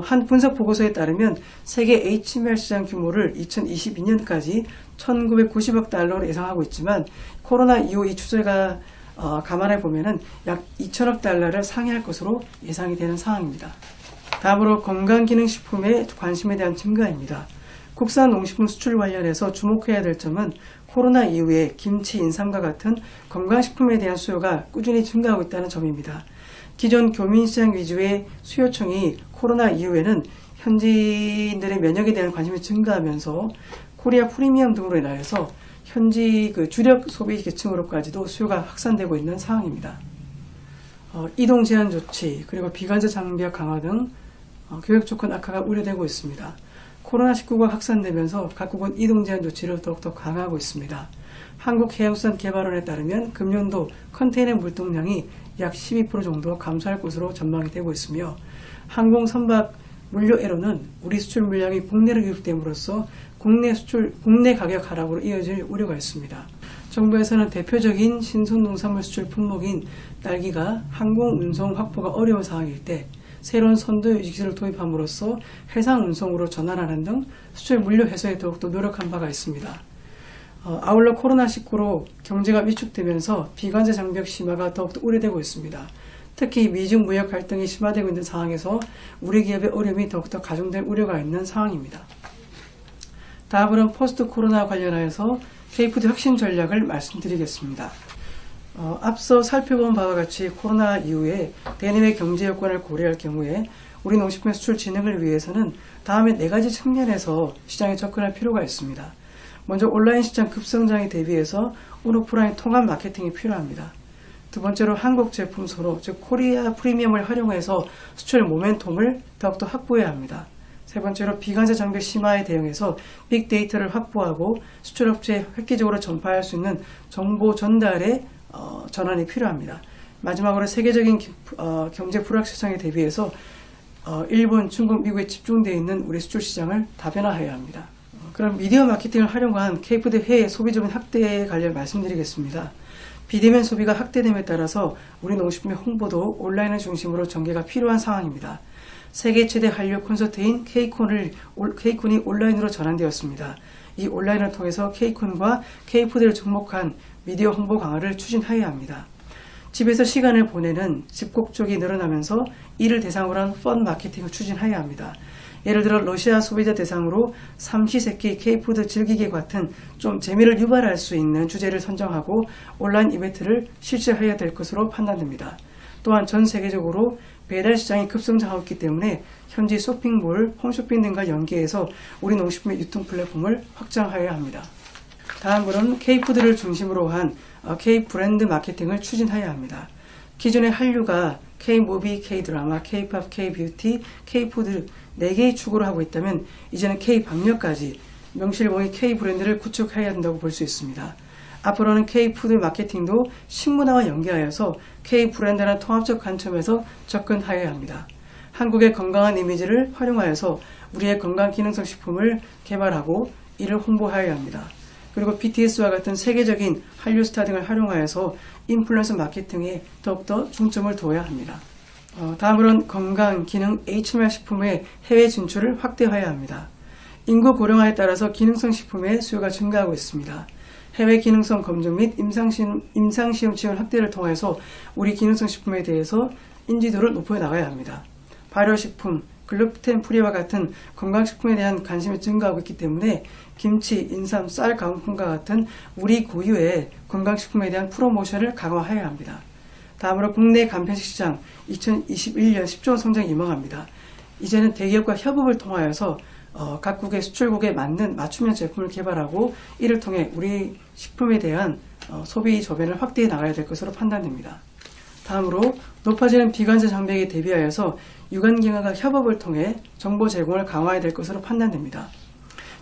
한 분석 보고서에 따르면 세계 HMR 시장 규모를 2022년까지 1990억 달러로 예상하고 있지만 코로나 이후 이 추세가 감안해 보면은 약 2천억 달러를 상회할 것으로 예상이 되는 상황입니다. 다음으로 건강기능식품의 관심에 대한 증가입니다. 국산 농식품 수출 관련해서 주목해야 될 점은 코로나 이후에 김치, 인삼과 같은 건강식품에 대한 수요가 꾸준히 증가하고 있다는 점입니다. 기존 교민시장 위주의 수요층이 코로나 이후에는 현지인들의 면역에 대한 관심이 증가하면서 코리아 프리미엄 등으로 인하여서 현지 그 주력 소비 계층으로까지도 수요가 확산되고 있는 상황입니다. 이동 제한 조치, 그리고 비관세 장벽 강화 등 교육 조건 악화가 우려되고 있습니다. 코로나19가 확산되면서 각국은 이동 제한 조치를 더욱더 강화하고 있습니다. 한국해양수산개발원에 따르면 금년도 컨테이너 물동량이 약 12% 정도 감소할 것으로 전망이 되고 있으며 항공 선박 물류애로는 우리 수출 물량이 국내로 유입됨으로써 국내 가격 하락으로 이어질 우려가 있습니다. 정부에서는 대표적인 신선농산물 수출 품목인 딸기가 항공 운송 확보가 어려운 상황일 때 새로운 선도 유지기술을 도입함으로써 해상 운송으로 전환하는 등 수출 물류 해소에 더욱더 노력한 바가 있습니다. 아울러 코로나19로 경제가 위축되면서 비관세 장벽 심화가 더욱더 우려되고 있습니다. 특히 미중 무역 갈등이 심화되고 있는 상황에서 우리 기업의 어려움이 더욱더 가중될 우려가 있는 상황입니다. 다음으로는 포스트 코로나 관련하여서 K푸드 혁신 전략을 말씀드리겠습니다. 앞서 살펴본 바와 같이 코로나 이후에 대내외 경제 여건을 고려할 경우에 우리 농식품 수출 진행을 위해서는 다음에 4가지 측면에서 시장에 접근할 필요가 있습니다. 먼저 온라인 시장 급성장에 대비해서 온오프라인 통합 마케팅이 필요합니다. 두 번째로 한국 제품 선호, 즉 코리아 프리미엄을 활용해서 수출 모멘텀을 더욱더 확보해야 합니다. 세 번째로 비관세 장벽 심화에 대응해서 빅데이터를 확보하고 수출업체에 획기적으로 전파할 수 있는 정보 전달의 전환이 필요합니다. 마지막으로 세계적인 경제 불확실성에 대비해서 일본, 중국, 미국에 집중되어 있는 우리 수출 시장을 다변화해야 합니다. 그럼 미디어 마케팅을 활용한 K푸드 해외 소비자문 확대에 관련 말씀드리겠습니다. 비대면 소비가 확대됨에 따라서 우리 농식품의 홍보도 온라인을 중심으로 전개가 필요한 상황입니다. 세계 최대 한류 콘서트인 K콘이 온라인으로 전환되었습니다. 이 온라인을 통해서 K콘과 K푸드를 접목한 미디어 홍보 강화를 추진해야 합니다. 집에서 시간을 보내는 집콕 쪽이 늘어나면서 이를 대상으로 한 펀 마케팅을 추진해야 합니다. 예를 들어 러시아 소비자 대상으로 삼시세끼 K푸드 즐기기 같은 좀 재미를 유발할 수 있는 주제를 선정하고 온라인 이벤트를 실시해야 될 것으로 판단됩니다. 또한 전 세계적으로 배달 시장이 급성장하고 있기 때문에 현지 쇼핑몰, 홈쇼핑 등과 연계해서 우리 농식품의 유통 플랫폼을 확장해야 합니다. 다음으로는 K푸드를 중심으로 한 K브랜드 마케팅을 추진해야 합니다. 기존의 한류가 K무비, K드라마, K팝, K뷰티, K푸드 4개의 축으로 하고 있다면 이제는 K방역까지 명실공히 K브랜드를 구축해야 한다고 볼 수 있습니다. 앞으로는 K푸드 마케팅도 식문화와 연계하여서 K브랜드라는 통합적 관점에서 접근하여야 합니다. 한국의 건강한 이미지를 활용하여서 우리의 건강기능성 식품을 개발하고 이를 홍보하여야 합니다. 그리고 BTS와 같은 세계적인 한류 스타 등을 활용하여서 인플루언서 마케팅에 더욱더 중점을 두어야 합니다. 다음으로는 건강, 기능, HMR 식품의 해외 진출을 확대해야 합니다. 인구 고령화에 따라서 기능성 식품의 수요가 증가하고 있습니다. 해외 기능성 검증 및 임상시험 지원 확대를 통해서 우리 기능성 식품에 대해서 인지도를 높여 나가야 합니다. 발효식품, 글루텐 프리와 같은 건강식품에 대한 관심이 증가하고 있기 때문에 김치, 인삼, 쌀 가공품과 같은 우리 고유의 건강식품에 대한 프로모션을 강화해야 합니다. 다음으로 국내 간편식 시장 2021년 10조 원 성장이 유망합니다. 이제는 대기업과 협업을 통하여서 각국의 수출국에 맞는 맞춤형 제품을 개발하고 이를 통해 우리 식품에 대한 소비 저변을 확대해 나가야 될 것으로 판단됩니다. 다음으로 높아지는 비관세 장벽에 대비하여서 유관기관과 협업을 통해 정보 제공을 강화해야 될 것으로 판단됩니다.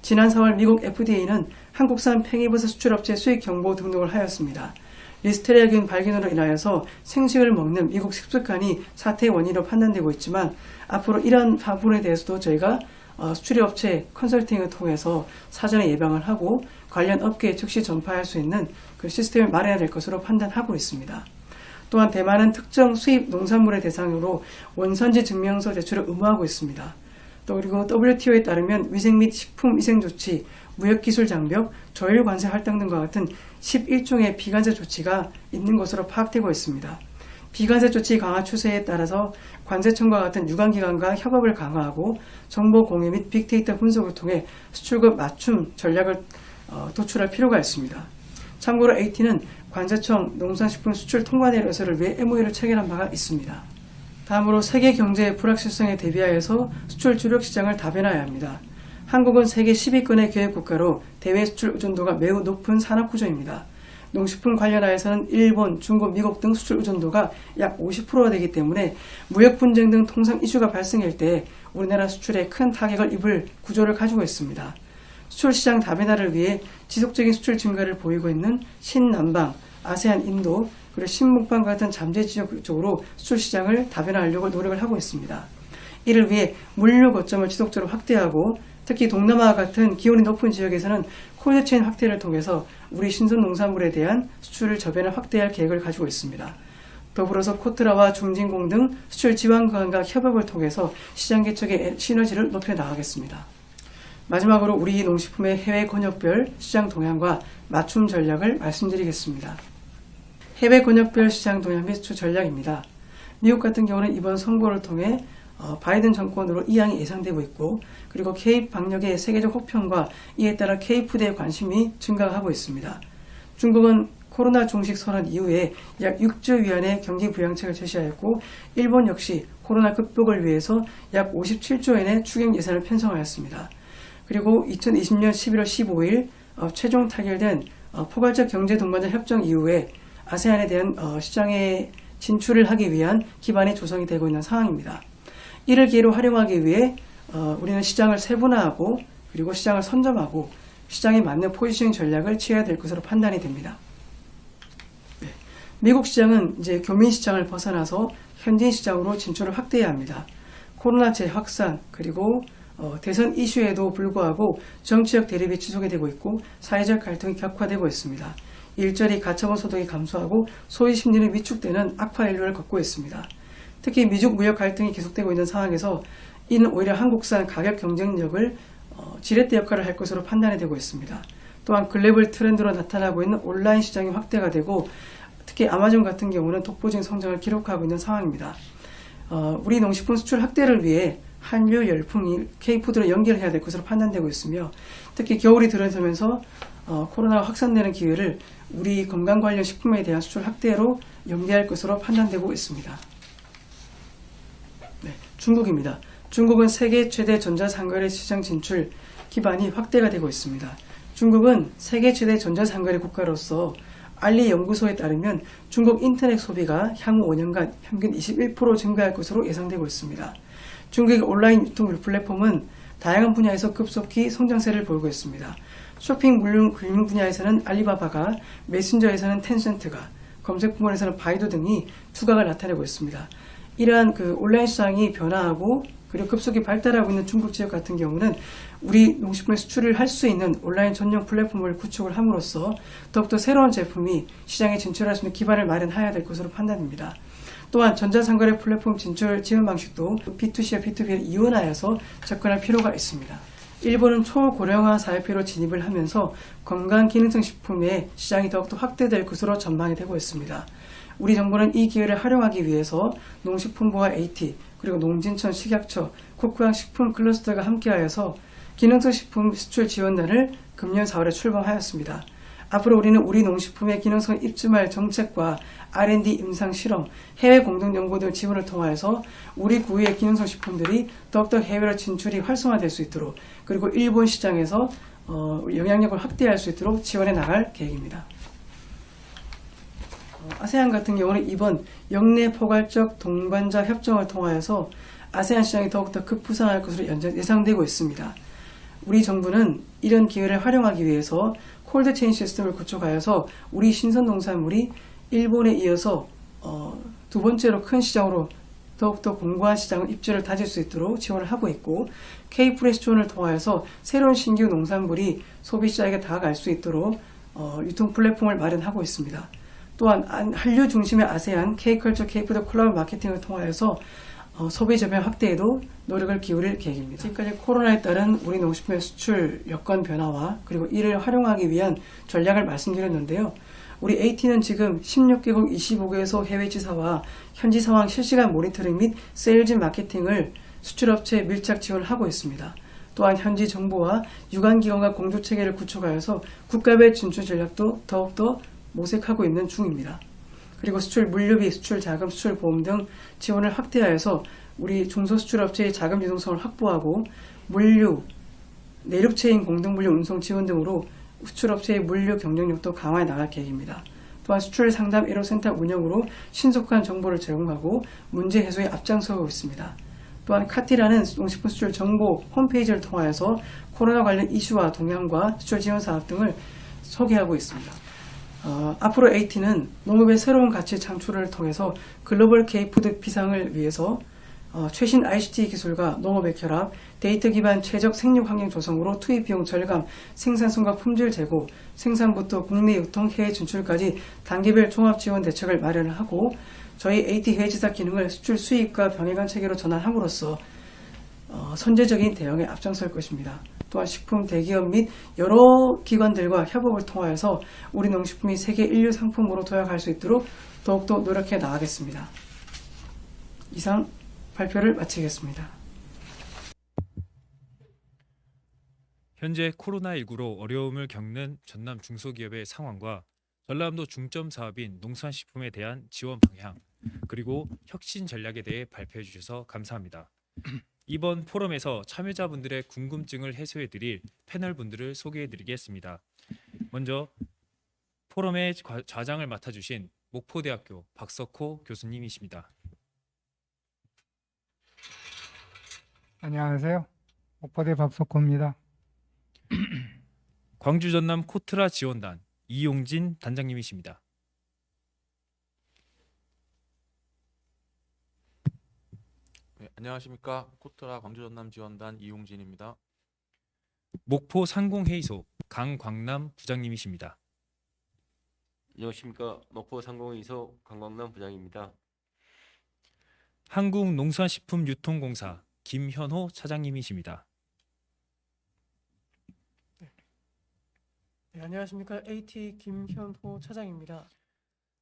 지난 4월 미국 FDA는 한국산 팽이버섯 수출업체 수익 경보 등록을 하였습니다. 리스테리아균 발견으로 인하여서 생식을 먹는 미국 식습관이 사태의 원인으로 판단되고 있지만 앞으로 이러한 부분에 대해서도 저희가 수출업체 컨설팅을 통해서 사전에 예방을 하고 관련 업계에 즉시 전파할 수 있는 그 시스템을 마련해야 될 것으로 판단하고 있습니다. 또한 대만은 특정 수입 농산물의 대상으로 원산지 증명서 제출을 의무화하고 있습니다. 또 그리고 WTO에 따르면 위생 및 식품위생조치, 무역기술 장벽, 조율 관세 할당 등과 같은 11종의 비관세 조치가 있는 것으로 파악되고 있습니다. 비관세 조치 강화 추세에 따라서 관세청과 같은 유관기관과 협업을 강화하고 정보 공유 및 빅데이터 분석을 통해 수출국 맞춤 전략을 도출할 필요가 있습니다. 참고로 AT는 관세청 농산식품 수출 통관 해소를 위해 MOU를 체결한 바가 있습니다. 다음으로 세계 경제의 불확실성에 대비하여서 수출 주력 시장을 다변화해야 합니다. 한국은 세계 10위권의 교역 국가로 대외 수출 의존도가 매우 높은 산업 구조입니다. 농식품 관련하여서는 일본, 중국, 미국 등 수출 의존도가 약 50%가 되기 때문에 무역 분쟁 등 통상 이슈가 발생할 때 우리나라 수출에 큰 타격을 입을 구조를 가지고 있습니다. 수출 시장 다변화를 위해 지속적인 수출 증가를 보이고 있는 신남방, 아세안, 인도, 그리고 신목방 같은 잠재 지역 쪽으로 수출 시장을 다변화하려고 노력을 하고 있습니다. 이를 위해 물류 거점을 지속적으로 확대하고 특히 동남아와 같은 기온이 높은 지역에서는 콜드체인 확대를 통해서 우리 신선 농산물에 대한 수출 저변을 확대할 계획을 가지고 있습니다. 더불어서 코트라와 중진공 등 수출 지원기관과 협업을 통해서 시장 개척의 시너지를 높여 나가겠습니다. 마지막으로 우리 농식품의 해외 권역별 시장 동향과 맞춤 전략을 말씀드리겠습니다. 해외 권역별 시장 동향 및 수출 전략입니다. 미국 같은 경우는 이번 선거를 통해 바이든 정권으로 이양이 예상되고 있고 그리고 케이프 방역의 세계적 혹평과 이에 따라 케이푸드에 관심이 증가하고 있습니다. 중국은 코로나 종식 선언 이후에 약 6조 위안의 경기 부양책을 제시하였고 일본 역시 코로나 극복을 위해서 약 57조 엔의 추경 예산을 편성하였습니다. 그리고 2020년 11월 15일 최종 타결된 포괄적 경제 동반자 협정 이후에 아세안에 대한 시장에 진출을 하기 위한 기반이 조성이 되고 있는 상황입니다. 이를 기회로 활용하기 위해 우리는 시장을 세분화하고 그리고 시장을 선점하고 시장에 맞는 포지셔닝 전략을 취해야 될 것으로 판단이 됩니다. 네. 미국 시장은 이제 교민 시장을 벗어나서 현지인 시장으로 진출을 확대해야 합니다. 코로나 재확산 그리고 대선 이슈에도 불구하고 정치적 대립이 지속이 되고 있고 사회적 갈등이 격화되고 있습니다. 일자리 가처분 소득이 감소하고 소비 심리는 위축되는 악화 인류를 걷고 있습니다. 특히 미중 무역 갈등이 계속되고 있는 상황에서 이는 오히려 한국산 가격 경쟁력을 지렛대 역할을 할 것으로 판단이 되고 있습니다. 또한 글로벌 트렌드로 나타나고 있는 온라인 시장이 확대가 되고 특히 아마존 같은 경우는 독보적인 성장을 기록하고 있는 상황입니다. 우리 농식품 수출 확대를 위해 한류 열풍이 K푸드로 연결해야 될 것으로 판단되고 있으며 특히 겨울이 들어서면서 코로나가 확산되는 기회를 우리 건강 관련 식품에 대한 수출 확대로 연계할 것으로 판단되고 있습니다. 네, 중국입니다. 중국은 세계 최대 전자상거래 시장 진출 기반이 확대가 되고 있습니다. 중국은 세계 최대 전자상거래 국가로서 알리 연구소에 따르면 중국 인터넷 소비가 향후 5년간 평균 21% 증가할 것으로 예상되고 있습니다. 중국의 온라인 유통 플랫폼은 다양한 분야에서 급속히 성장세를 보이고 있습니다. 쇼핑 물류 금융 분야에서는 알리바바가, 메신저에서는 텐센트가, 검색 부문에서는 바이두 등이 두각을 나타내고 있습니다. 이러한 온라인 시장이 변화하고 그리고 급속히 발달하고 있는 중국 지역 같은 경우는 우리 농식품의 수출을 할 수 있는 온라인 전용 플랫폼을 구축을 함으로써 더욱더 새로운 제품이 시장에 진출할 수 있는 기반을 마련해야 될 것으로 판단됩니다. 또한 전자상거래 플랫폼 진출 지원 방식도 B2C와 B2B를 이원하여서 접근할 필요가 있습니다. 일본은 초고령화 사회피로 진입을 하면서 건강기능성 식품의 시장이 더욱더 확대될 것으로 전망이 되고 있습니다. 우리 정부는 이 기회를 활용하기 위해서 농식품부와 AT, 그리고 농진청, 식약처, 국토양 식품 클러스터가 함께하여서 기능성 식품 수출 지원단을 금년 4월에 출범하였습니다. 앞으로 우리는 우리 농식품의 기능성을 입증할 정책과 R&D 임상 실험, 해외 공동 연구 등 지원을 통하여서 우리 구의 기능성 식품들이 더욱더 해외로 진출이 활성화될 수 있도록 그리고 일본 시장에서 영향력을 확대할 수 있도록 지원해 나갈 계획입니다. 아세안 같은 경우는 이번 영내 포괄적 동반자 협정을 통하여서 아세안 시장이 더욱더 급부상할 것으로 예상되고 있습니다. 우리 정부는 이런 기회를 활용하기 위해서 콜드체인 시스템을 구축하여서 우리 신선 농산물이 일본에 이어서 두 번째로 큰 시장으로 더욱더 공고한 시장 입지를 다질 수 있도록 지원을 하고 있고 K프레시 지원을 통하여서 새로운 신규 농산물이 소비자에게 다가갈 수 있도록 유통 플랫폼을 마련하고 있습니다. 또한 한류 중심의 아세안, K컬처, K푸드 콜라보 마케팅을 통하여서 소비 저변 확대에도 노력을 기울일 계획입니다. 지금까지 코로나에 따른 우리 농식품의 수출 여건 변화와 그리고 이를 활용하기 위한 전략을 말씀드렸는데요. 우리 AT는 지금 16개국 25개소 해외지사와 현지 상황 실시간 모니터링 및 세일즈 마케팅을 수출업체에 밀착 지원을 하고 있습니다. 또한 현지 정부와 유관기관과 공조체계를 구축하여서 국가별 진출 전략도 더욱더 모색하고 있는 중입니다. 그리고 수출 물류비, 수출 자금, 수출 보험 등 지원을 확대하여서 우리 중소수출업체의 자금 유동성을 확보하고 물류, 내륙체인 공동물류 운송 지원 등으로 수출업체의 물류 경쟁력도 강화해 나갈 계획입니다. 또한 수출 상담 1호센터 운영으로 신속한 정보를 제공하고 문제 해소에 앞장서고 있습니다. 또한 카티라는 농식품 수출 정보 홈페이지를 통하여서 코로나 관련 이슈와 동향과 수출 지원 사업 등을 소개하고 있습니다. 앞으로 AT는 농업의 새로운 가치 창출을 통해서 글로벌 K푸드 비상을 위해서 최신 ICT 기술과 농업의 결합, 데이터 기반 최적 생육 환경 조성으로 투입 비용 절감, 생산성과 품질 제고, 생산부터 국내 유통, 해외 진출까지 단계별 종합 지원 대책을 마련을 하고 저희 AT 해외지사 기능을 수출 수입과 병행한 체계로 전환함으로써 선제적인 대응에 앞장설 것입니다. 또한 식품 대기업 및 여러 기관들과 협업을 통하여서 우리 농식품이 세계 인류 상품으로 도약할 수 있도록 더욱더 노력해 나가겠습니다. 이상 발표를 마치겠습니다. 현재 코로나19로 어려움을 겪는 전남 중소기업의 상황과 전라남도 중점 사업인 농수산식품에 대한 지원 방향, 그리고 혁신 전략에 대해 발표해 주셔서 감사합니다. 이번 포럼에서 참여자분들의 궁금증을 해소해 드릴 패널 분들을 소개해 드리겠습니다. 먼저 포럼의 좌장을 맡아주신 목포대학교 박석호 교수님이십니다. 안녕하세요. 목포대 박석호입니다. 광주 전남 코트라 지원단 이용진 단장님이십니다. 네, 안녕하십니까. 코트라 광주 전남 지원단 이용진입니다. 목포 상공회의소 강광남 부장님이십니다. 안녕하십니까. 목포 상공회의소 강광남 부장입니다. 한국농수산식품유통공사 김현호 차장님이십니다. 네, 안녕하십니까. AT 김현호 차장입니다.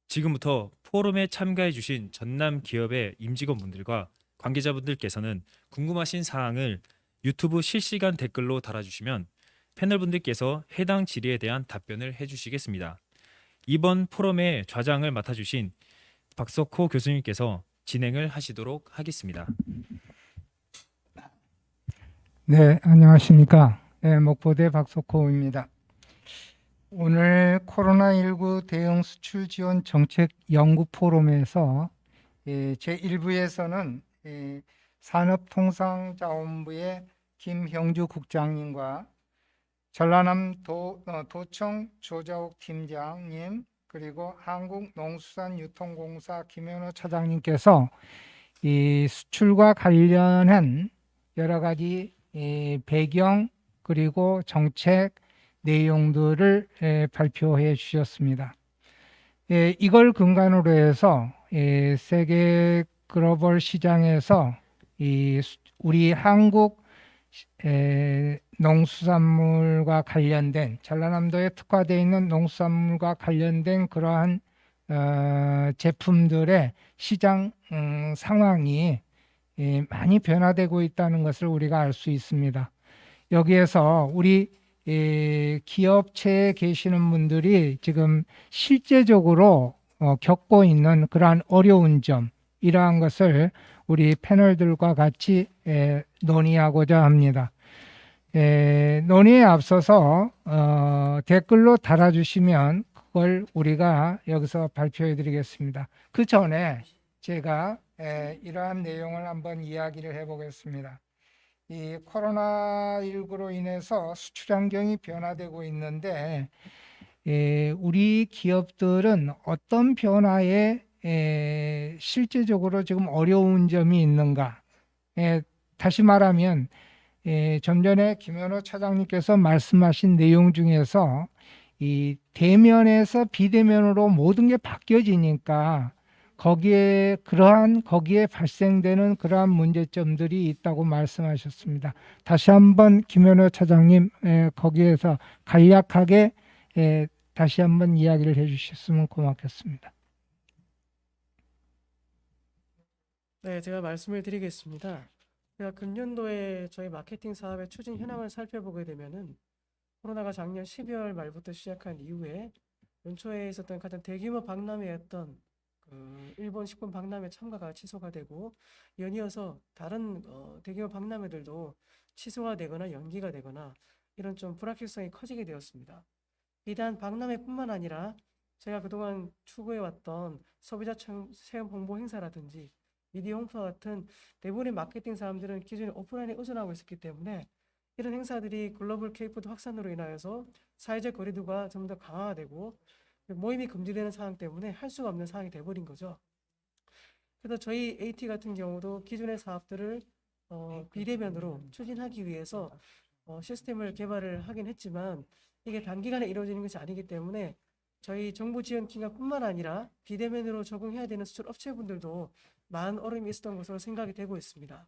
지금부터 포럼에 참가해 주신 전남 기업의 임직원분들과 관계자분들께서는 궁금하신 사항을 유튜브 실시간 댓글로 달아주시면 패널분들께서 해당 질의에 대한 답변을 해주시겠습니다. 이번 포럼의 좌장을 맡아주신 박석호 교수님께서 진행을 하시도록 하겠습니다. 네, 안녕하십니까. 네, 목포대 박석호입니다. 오늘 코로나19 대응 수출 지원 정책 연구 포럼에서 제1부에서는 산업통상자원부의 김형주 국장님과 전라남 도청 조자옥 팀장님, 그리고 한국농수산유통공사 김현호 차장님께서 이 수출과 관련한 여러 가지 배경 그리고 정책 내용들을 발표해 주셨습니다. 이걸 근간으로 해서 세계 글로벌 시장에서 우리 한국 농수산물과 관련된 전라남도에 특화되어 있는 농수산물과 관련된 그러한 제품들의 시장 상황이 많이 변화되고 있다는 것을 우리가 알 수 있습니다. 여기에서 우리 기업체에 계시는 분들이 지금 실제적으로 겪고 있는 그러한 어려운 점, 이러한 것을 우리 패널들과 같이 논의하고자 합니다. 논의에 앞서서 댓글로 달아주시면 그걸 우리가 여기서 발표해 드리겠습니다. 그 전에 제가 이러한 내용을 한번 이야기를 해보겠습니다. 이 코로나19로 인해서 수출 환경이 변화되고 있는데 우리 기업들은 어떤 변화에 실제적으로 지금 어려운 점이 있는가? 다시 말하면 좀 전에 김현호 차장님께서 말씀하신 내용 중에서 이 대면에서 비대면으로 모든 게 바뀌어지니까 거기에 발생되는 그러한 문제점들이 있다고 말씀하셨습니다. 다시 한번 김현호 차장님 거기에서 간략하게 다시 한번 이야기를 해주셨으면 고맙겠습니다. 네, 제가 말씀을 드리겠습니다. 제가 금년도에 저희 마케팅 사업의 추진 현황을 살펴보게 되면은 코로나가 작년 12월 말부터 시작한 이후에 연초에 있었던 가장 대규모 박람회였던 일본 식품 박람회 참가가 취소가 되고 연이어서 다른 대규모 박람회들도 취소가 되거나 연기가 되거나 이런 좀 불확실성이 커지게 되었습니다. 비단 박람회뿐만 아니라 제가 그동안 추구해왔던 소비자 체험 홍보 행사라든지 미디어 홍보와 같은 대부분의 마케팅 사람들은 기존에 오프라인에 의존하고 있었기 때문에 이런 행사들이 글로벌 K푸드 확산으로 인하여서 사회적 거리두기가 좀 더 강화되고 모임이 금지되는 상황 때문에 할 수가 없는 상황이 돼버린 거죠. 그래서 저희 AT 같은 경우도 기존의 사업들을 비대면으로 추진하기 위해서 시스템을 개발을 하긴 했지만 이게 단기간에 이루어지는 것이 아니기 때문에 저희 정부 지원 기관뿐만 아니라 비대면으로 적응해야 되는 수출 업체분들도 많은 어려움이 있었던 것으로 생각이 되고 있습니다.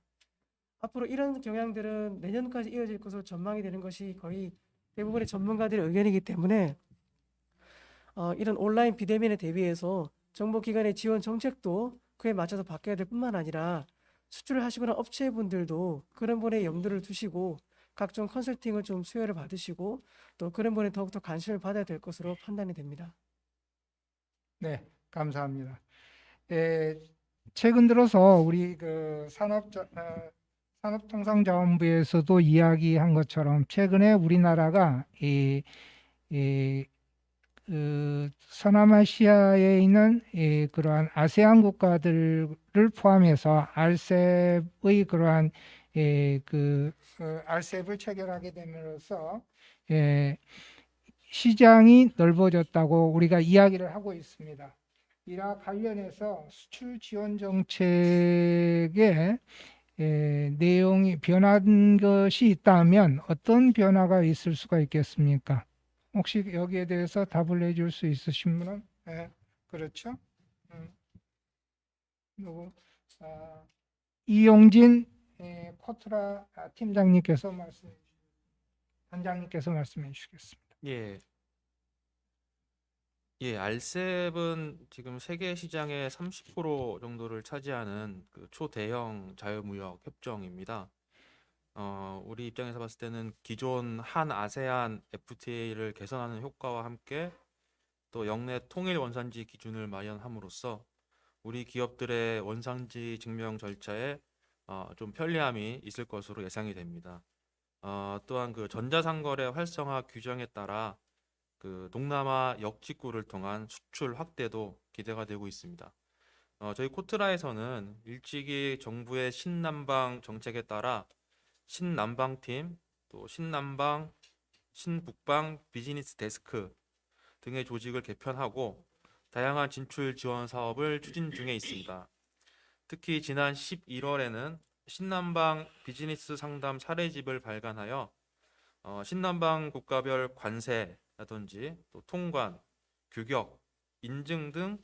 앞으로 이런 경향들은 내년까지 이어질 것으로 전망이 되는 것이 거의 대부분의 전문가들의 의견이기 때문에 이런 온라인 비대면에 대비해서 정부기관의 지원 정책도 그에 맞춰서 바뀌어야 될 뿐만 아니라 수출을 하시거나 업체분들도 그런 분의 염두를 두시고 각종 컨설팅을 좀 수혜를 받으시고 또 그런 분에 더욱더 관심을 받아야 될 것으로 판단이 됩니다. 네, 감사합니다. 최근 들어서 우리 그 산업통상자원부에서도 이야기한 것처럼 최근에 우리나라가 서남아시아에 있는 그러한 아세안 국가들을 포함해서 RCEP의 그러한 RCEP을 체결하게 됨으로써 시장이 넓어졌다고 우리가 이야기를 하고 있습니다. 이와 관련해서 수출 지원 정책의 내용이 변한 것이 있다면 어떤 변화가 있을 수가 있겠습니까? 혹시 여기에 대해서 답을 해줄 수 있으신 분은? 네, 그렇죠. 누구? 이용진 코트라 팀장님께서 단장님께서 말씀해 주시겠습니다. RCEP은 지금 세계 시장의 30% 정도를 차지하는 그 초대형 자유무역 협정입니다. 우리 입장에서 봤을 때는 기존 한 아세안 FTA를 개선하는 효과와 함께 또 역내 통일 원산지 기준을 마련함으로써 우리 기업들의 원산지 증명 절차에 좀 편리함이 있을 것으로 예상이 됩니다. 또한 그 전자상거래 활성화 규정에 따라 그 동남아 역직구를 통한 수출 확대도 기대가 되고 있습니다. 저희 코트라에서는 일찍이 정부의 신남방 정책에 따라 신남방팀, 또 신남방, 신북방 비즈니스 데스크 등의 조직을 개편하고 다양한 진출 지원 사업을 추진 중에 있습니다. 특히 지난 11월에는 신남방 비즈니스 상담 사례집을 발간하여 신남방 국가별 관세라든지 또 통관, 규격, 인증 등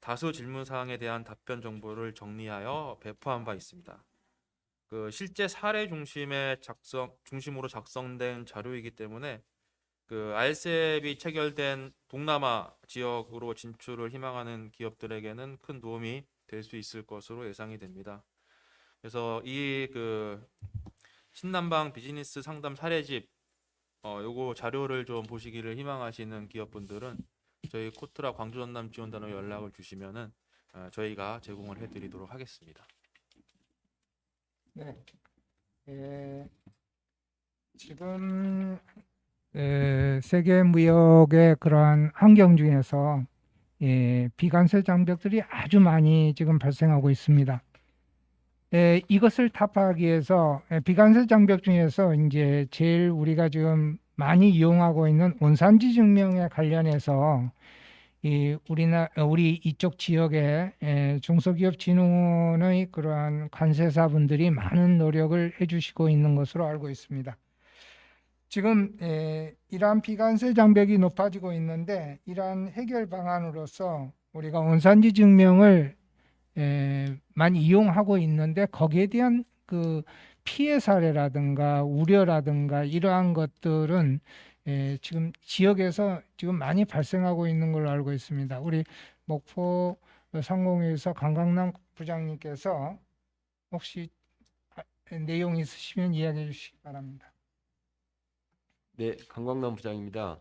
다수 질문 사항에 대한 답변 정보를 정리하여 배포한 바 있습니다. 그 실제 사례 중심으로 작성된 자료이기 때문에 그 RCEP이 체결된 동남아 지역으로 진출을 희망하는 기업들에게는 큰 도움이 될 수 있을 것으로 예상이 됩니다. 그래서 이 그 신남방 비즈니스 상담 사례집 요거 자료를 좀 보시기를 희망하시는 기업분들은 저희 코트라 광주 전남 지원단으로 연락을 주시면은 저희가 제공을 해드리도록 하겠습니다. 네. 지금 세계 무역의 그러한 환경 중에서 비관세 장벽들이 아주 많이 지금 발생하고 있습니다. 이것을 타파하기 위해서 비관세 장벽 중에서 이제 제일 우리가 지금 많이 이용하고 있는 원산지 증명에 관련해서 우리 이쪽 지역의 중소기업진흥원의 그러한 관세사분들이 많은 노력을 해주시고 있는 것으로 알고 있습니다. 지금 이러한 비관세 장벽이 높아지고 있는데 이러한 해결 방안으로서 우리가 원산지 증명을 많이 이용하고 있는데 거기에 대한 그 피해 사례라든가 우려라든가 이러한 것들은 지금 지역에서 지금 많이 발생하고 있는 걸로 알고 있습니다. 우리 목포 상공회에서 강강남 부장님께서 혹시 내용 있으시면 이야기해 주시기 바랍니다. 네, 강광남 부장입니다.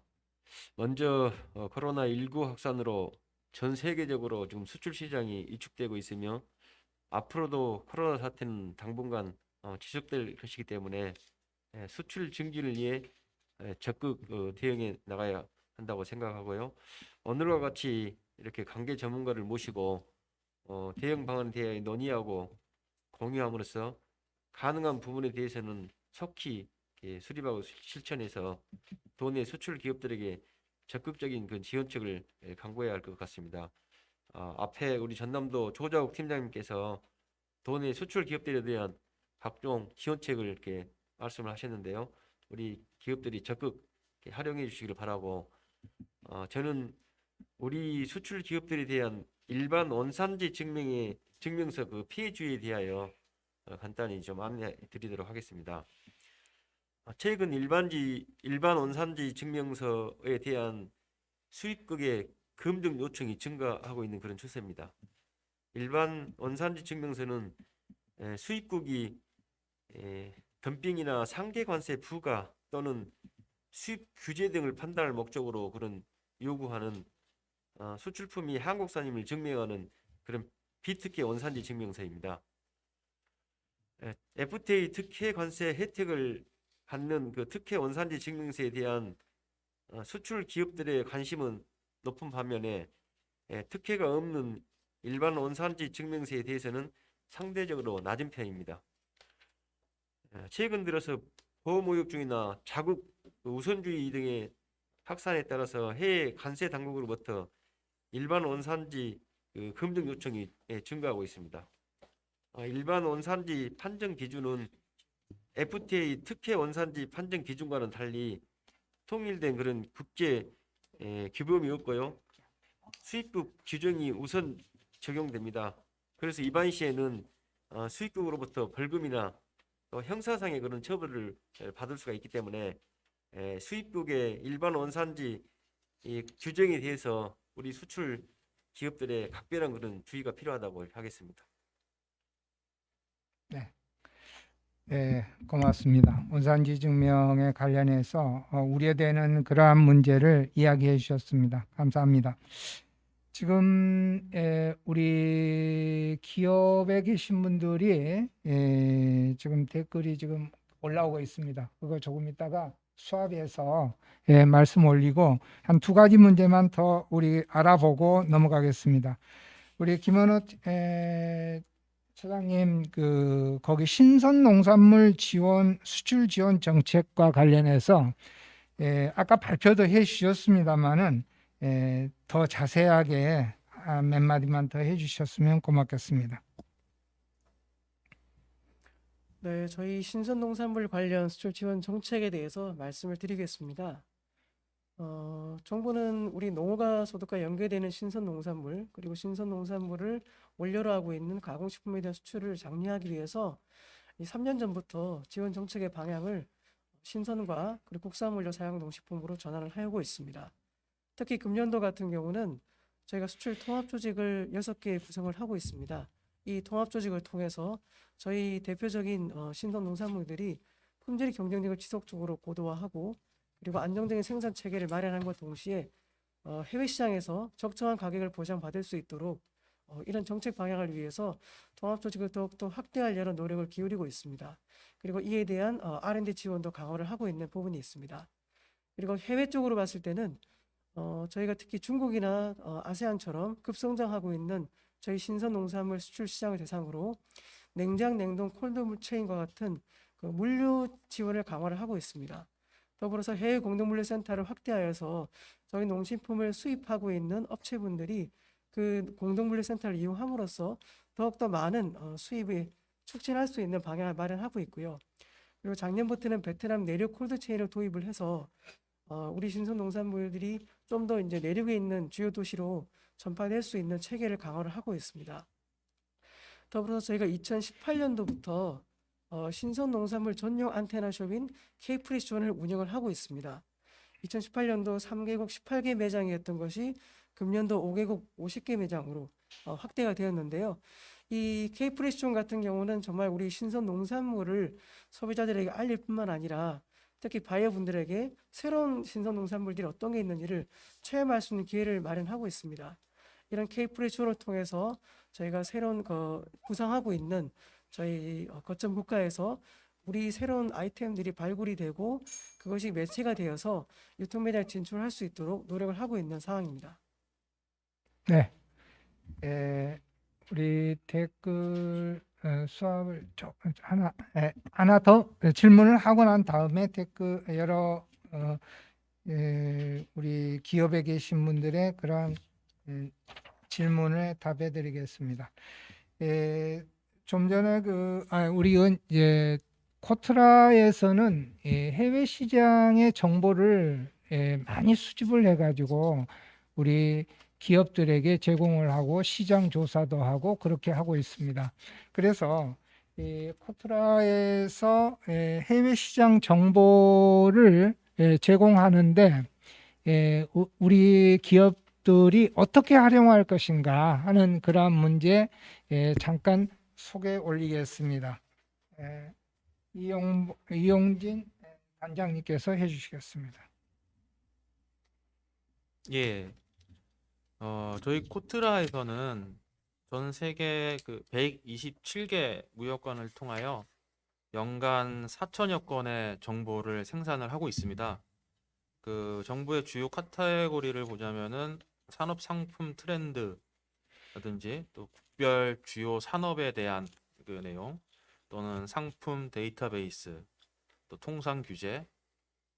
먼저 코로나19 확산으로 전 세계적으로 지금 수출 시장이 위축되고 있으며 앞으로도 코로나 사태는 당분간 지속될 것이기 때문에 수출 증진을 위해 적극 대응해 나가야 한다고 생각하고요. 오늘과 같이 이렇게 관계 전문가를 모시고 대응 방안에 대해 논의하고 공유함으로써 가능한 부분에 대해서는 속히 수립하고 실천해서 도내 수출 기업들에게 적극적인 그 지원책을 강구해야 할 것 같습니다. 앞에 우리 전남도 조자욱 팀장님께서 도내 수출 기업들에 대한 각종 지원책을 이렇게 말씀을 하셨는데요. 우리 기업들이 적극 활용해 주시기를 바라고, 저는 우리 수출 기업들에 대한 일반 원산지 증명서 그 피해주의에 대하여 간단히 좀 안내 드리도록 하겠습니다. 최근 일반 원산지 증명서에 대한 수입국의 검증 요청이 증가하고 있는 그런 추세입니다. 일반 원산지 증명서는 수입국이 덤핑이나 상계 관세 부과 또는 수입 규제 등을 판단할 목적으로 그런 요구하는 수출품이 한국산임을 증명하는 그런 비특혜 원산지 증명서입니다. FTA 특혜 관세 혜택을 받는 그 특혜 원산지 증명서에 대한 수출 기업들의 관심은 높은 반면에 특혜가 없는 일반 원산지 증명서에 대해서는 상대적으로 낮은 편입니다. 최근 들어서 보호무역주의나 자국 우선주의 등의 확산에 따라서 해외 관세 당국으로부터 일반 원산지 검증 요청이 증가하고 있습니다. 일반 원산지 판정 기준은 FTA 특혜 원산지 판정 기준과는 달리 통일된 그런 국제 규범이 없고요. 수입국 규정이 우선 적용됩니다. 그래서 이반 시에는 수입국으로부터 벌금이나 또 형사상의 그런 처벌을 받을 수가 있기 때문에 수입국의 일반 원산지 이 규정에 대해서 우리 수출 기업들의 각별한 그런 주의가 필요하다고 하겠습니다. 네, 고맙습니다. 원산지 증명에 관련해서 우려되는 그러한 문제를 이야기해 주셨습니다. 감사합니다. 지금 우리 기업에 계신 분들이 지금 댓글이 지금 올라오고 있습니다. 그거 조금 있다가 수합해서 말씀 올리고 한 두 가지 문제만 더 우리 알아보고 넘어가겠습니다. 우리 김원호 차장님, 거기 신선 농산물 지원, 수출 지원 정책과 관련해서 아까 발표도 해 주셨습니다만은 더 자세하게 몇 마디만 더 해주셨으면 고맙겠습니다. 네, 저희 신선농산물 관련 수출 지원 정책에 대해서 말씀을 드리겠습니다. 정부는 우리 농어가 소득과 연계되는 신선농산물 그리고 신선농산물을 원료로 하고 있는 가공식품에 대한 수출을 장려하기 위해서 이 3년 전부터 지원 정책의 방향을 신선과 그리고 국산 원료 사용 농식품으로 전환을 하고 있습니다. 특히 금년도 같은 경우는 저희가 수출 통합 조직을 6개 구성을 하고 있습니다. 이 통합 조직을 통해서 저희 대표적인 신선 농산물들이 품질 경쟁력을 지속적으로 고도화하고 그리고 안정적인 생산 체계를 마련함과 동시에 해외 시장에서 적정한 가격을 보장받을 수 있도록 이런 정책 방향을 위해서 통합 조직을 더욱더 확대하려는 노력을 기울이고 있습니다. 그리고 이에 대한 R&D 지원도 강화를 하고 있는 부분이 있습니다. 그리고 해외 쪽으로 봤을 때는 저희가 특히 중국이나 아세안처럼 급성장하고 있는 저희 신선 농산물 수출 시장을 대상으로 냉장, 냉동, 콜드 체인과 같은 그 물류 지원을 강화를 하고 있습니다. 더불어서 해외 공동물류센터를 확대하여서 저희 농식품을 수입하고 있는 업체분들이 그 공동물류센터를 이용함으로써 더욱더 많은 수입을 촉진할 수 있는 방향을 마련하고 있고요. 그리고 작년부터는 베트남 내륙 콜드 체인을 도입을 해서 우리 신선 농산물들이 좀 더 이제 내륙에 있는 주요 도시로 전파될 수 있는 체계를 강화를 하고 있습니다. 더불어서 저희가 2018년도부터 신선 농산물 전용 안테나숍인 K프레시존을 운영을 하고 있습니다. 2018년도 3개국 18개 매장이었던 것이 금년도 5개국 50개 매장으로 확대가 되었는데요. 이 K프레시존 같은 경우는 정말 우리 신선 농산물을 소비자들에게 알릴 뿐만 아니라 특히 바이어분들에게 새로운 신선 농산물들이 어떤 게 있는지를 체험할 수 있는 기회를 마련하고 있습니다. 이런 K프레시존을 통해서 저희가 새로운 구상하고 있는 저희 거점 국가에서 우리 새로운 아이템들이 발굴이 되고 그것이 매체가 되어서 유통매장 진출할 수 있도록 노력을 하고 있는 상황입니다. 네, 우리 댓글 수업을 하나 더 질문을 하고 난 다음에 댓글 여러 우리 기업에 계신 분들의 그런 질문에 답해드리겠습니다. 좀 전에 우리 이제 코트라에서는 해외 시장의 정보를 많이 수집을 해가지고 우리 기업들에게 제공을 하고 시장 조사도 하고 그렇게 하고 있습니다. 그래서 코트라에서 해외 시장 정보를 제공하는데 우리 기업들이 어떻게 활용할 것인가 하는 그런 문제 잠깐 소개 올리겠습니다. 이용진 단장님께서 해주시겠습니다. 예. 저희 코트라에서는 전 세계 그 127개 무역관을 통하여 연간 4천여 건의 정보를 생산을 하고 있습니다. 그 정부의 주요 카테고리를 보자면은 산업 상품 트렌드라든지 또 국별 주요 산업에 대한 그 내용, 또는 상품 데이터베이스, 또 통상 규제,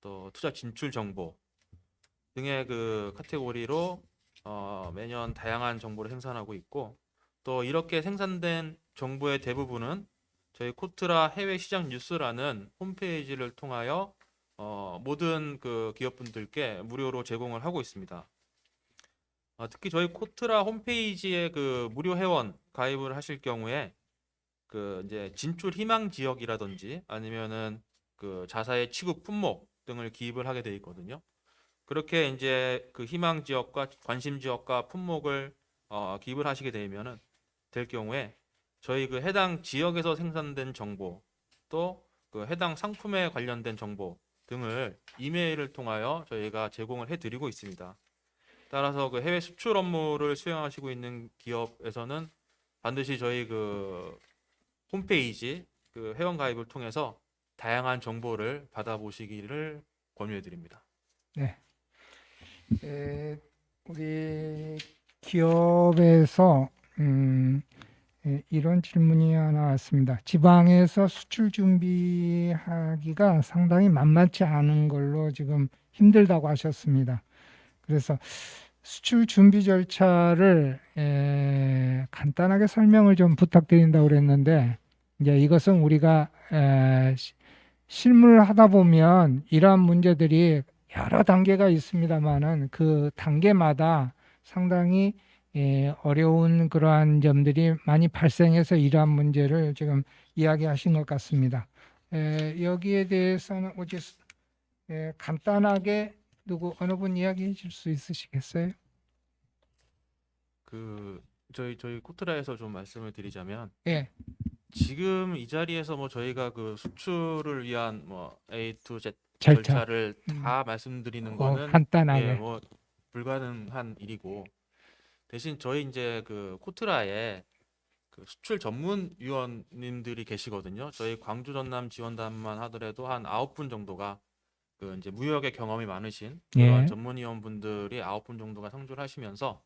또 투자 진출 정보 등의 그 카테고리로 매년 다양한 정보를 생산하고 있고, 또 이렇게 생산된 정보의 대부분은 저희 코트라 해외 시장 뉴스라는 홈페이지를 통하여 모든 그 기업분들께 무료로 제공을 하고 있습니다. 특히 저희 코트라 홈페이지에 그 무료 회원 가입을 하실 경우에 그 이제 진출 희망 지역이라든지 아니면은 그 자사의 취급 품목 등을 기입을 하게 되어 있거든요. 그렇게 이제 그 희망 지역과 관심 지역과 품목을 기입을 하시게 되면은 될 경우에 저희 그 해당 지역에서 생산된 정보, 또 그 해당 상품에 관련된 정보 등을 이메일을 통하여 저희가 제공을 해드리고 있습니다. 따라서 그 해외 수출 업무를 수행하시고 있는 기업에서는 반드시 저희 그 홈페이지 그 회원 가입을 통해서 다양한 정보를 받아보시기를 권유해드립니다. 네, 우리 기업에서 이런 질문이 하나 왔습니다. 지방에서 수출 준비하기가 상당히 만만치 않은 걸로 지금 힘들다고 하셨습니다. 그래서 수출 준비 절차를 간단하게 설명을 좀 부탁드린다고 그랬는데, 이제 이것은 우리가 실무를 하다 보면 이러한 문제들이 여러 단계가 있습니다만은 그 단계마다 상당히 어려운 그러한 점들이 많이 발생해서 이러한 문제를 지금 이야기하신 것 같습니다. 여기에 대해서는 어제 간단하게 어느 분 이야기해 줄 수 있으시겠어요? 그 저희 코트라에서 좀 말씀을 드리자면, 예, 지금 이 자리에서 뭐 저희가 그 수출을 위한 뭐 A to Z 절차. 절차를 다 말씀드리는 거는 간단하게. 뭐 불가능한 일이고, 대신 저희 이제 그 코트라에 그 수출 전문위원님들이 계시거든요. 저희 광주 전남 지원단만 하더라도 한 9분 정도가 그 이제 무역의 경험이 많으신 그런 예. 전문위원분들이 9분 정도가 상주를 하시면서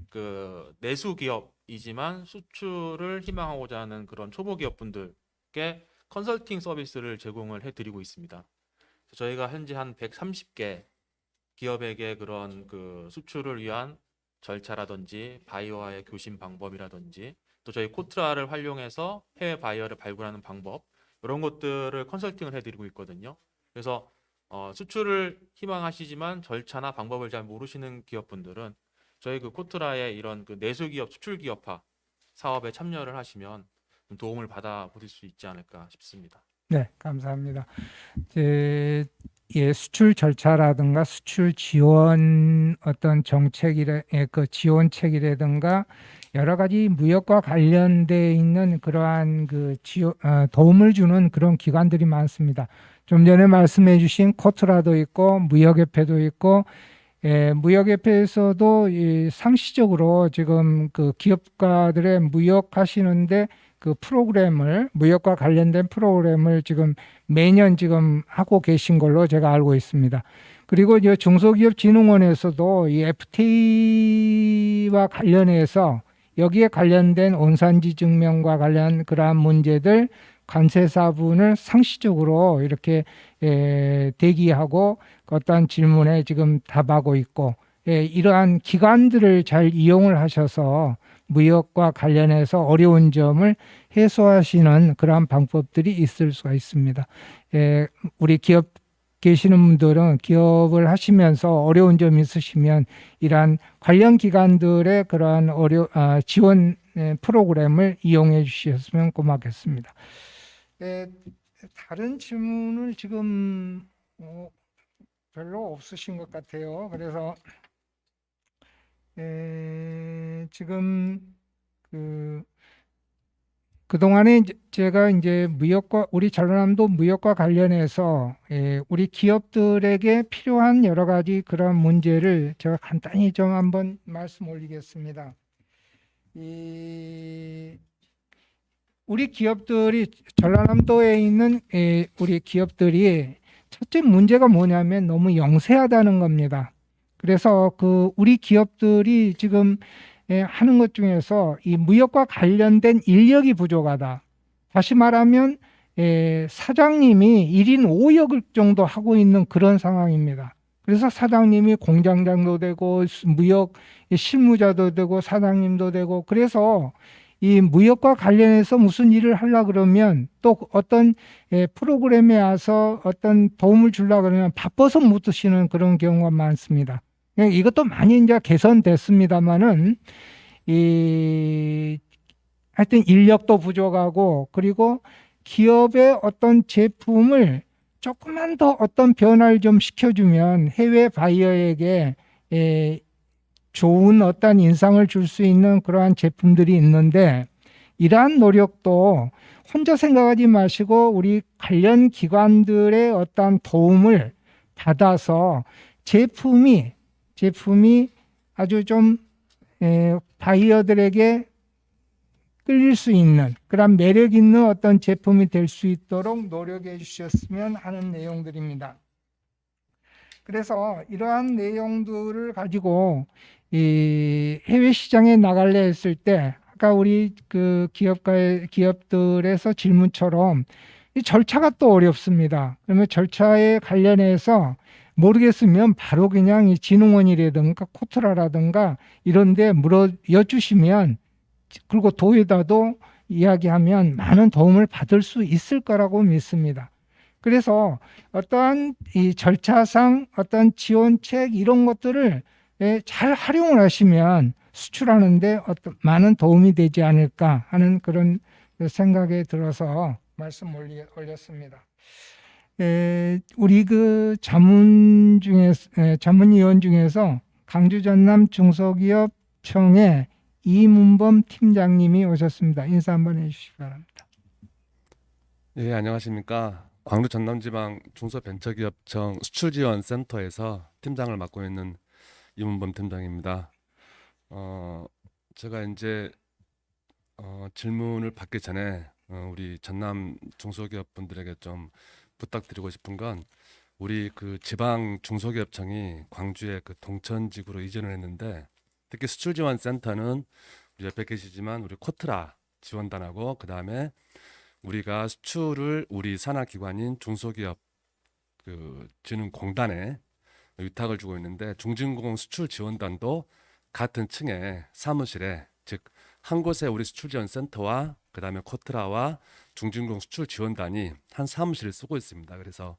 그 내수 기업이지만 수출을 희망하고자 하는 그런 초보 기업분들께 컨설팅 서비스를 제공을 해드리고 있습니다. 저희가 현재 한 130개 기업에게 그런 그 수출을 위한 절차라든지 바이어와의 교신 방법이라든지, 또 저희 코트라를 활용해서 해외 바이어를 발굴하는 방법, 이런 것들을 컨설팅을 해드리고 있거든요. 그래서 수출을 희망하시지만 절차나 방법을 잘 모르시는 기업분들은 저희 그 코트라의 이런 그 내수기업 수출기업화 사업에 참여를 하시면 좀 도움을 받아보실 수 있지 않을까 싶습니다. 네, 감사합니다. 수출 절차라든가 수출 지원 어떤 그 지원책이라든가 여러 가지 무역과 관련돼 있는 그러한 그 도움을 주는 그런 기관들이 많습니다. 좀 전에 말씀해주신 코트라도 있고 무역협회도 있고, 무역협회에서도 상시적으로 지금 그 기업가들의 무역하시는데 그 프로그램을 무역과 관련된 프로그램을 지금 매년 지금 하고 계신 걸로 제가 알고 있습니다. 그리고 이제 중소기업진흥원에서도 이 FTA와 관련해서 여기에 관련된 온산지 증명과 관련 그러한 문제들 관세사분을 상시적으로 이렇게 대기하고 어떠한 질문에 지금 답하고 있고 이러한 기관들을 잘 이용을 하셔서 무역과 관련해서 어려운 점을 해소하시는 그러한 방법들이 있을 수가 있습니다. 우리 기업 계시는 분들은 기업을 하시면서 어려운 점이 있으시면 이러한 관련 기관들의 그러한 지원 프로그램을 이용해 주셨으면 고맙겠습니다. 다른 질문을 지금 별로 없으신 것 같아요. 그래서 지금 그동안에 제가 이제 우리 전라남도 무역과 관련해서 우리 기업들에게 필요한 여러 가지 그런 문제를 제가 간단히 좀 한번 말씀 올리겠습니다. 우리 기업들이 전라남도에 있는 우리 기업들이 첫째 문제가 뭐냐면 너무 영세하다는 겁니다. 그래서 우리 기업들이 지금 하는 것 중에서 이 무역과 관련된 인력이 부족하다. 다시 말하면 사장님이 1인 5역을 정도 하고 있는 그런 상황입니다. 그래서 사장님이 공장장도 되고 무역 실무자도 되고 사장님도 되고 그래서 이 무역과 관련해서 무슨 일을 하려 그러면 또 어떤 프로그램에 와서 어떤 도움을 주려 그러면 바빠서 못 드시는 그런 경우가 많습니다. 이것도 많이 이제 개선됐습니다만은 하여튼 인력도 부족하고 그리고 기업의 어떤 제품을 조금만 더 어떤 변화를 좀 시켜주면 해외 바이어에게 좋은 어떤 인상을 줄 수 있는 그러한 제품들이 있는데 이러한 노력도 혼자 생각하지 마시고 우리 관련 기관들의 어떤 도움을 받아서 제품이 아주 좀 바이어들에게 끌릴 수 있는 그런 매력 있는 어떤 제품이 될 수 있도록 노력해 주셨으면 하는 내용들입니다. 그래서 이러한 내용들을 가지고 이 해외 시장에 나가려 했을 때 아까 우리 그 기업들에서 질문처럼 이 절차가 또 어렵습니다. 그러면 절차에 관련해서 모르겠으면 바로 그냥 이 진흥원이라든가 코트라라든가 이런 데 여쭈시면 그리고 도에다도 이야기하면 많은 도움을 받을 수 있을 거라고 믿습니다. 그래서 어떠한 이 절차상 어떤 지원책 이런 것들을 잘 활용을 하시면 수출하는데 어떤 많은 도움이 되지 않을까 하는 그런 생각에 들어서 말씀 올렸습니다. 우리 그 자문위원 중에서 강주 전남 중소기업청의 이문범 팀장님이 오셨습니다. 인사 한번 해주시기 바랍니다. 네, 안녕하십니까. 광주 전남지방 중소벤처기업청 수출지원센터에서 팀장을 맡고 있는 이문범 팀장입니다. 제가 이제 질문을 받기 전에 우리 전남 중소기업 분들에게 좀 부탁드리고 싶은 건 우리 그 지방 중소기업청이 광주의 그 동천지구로 이전을 했는데 특히 수출지원센터는 우리 옆에 계시지만 우리 코트라 지원단하고 그 다음에 우리가 수출을 우리 산하기관인 중소기업 그 진흥공단에 위탁을 주고 있는데 중진공 수출지원단도 같은 층에 사무실에 즉 한 곳에 우리 수출지원센터와 그 다음에 코트라와 중진공 수출지원단이 한 사무실을 쓰고 있습니다. 그래서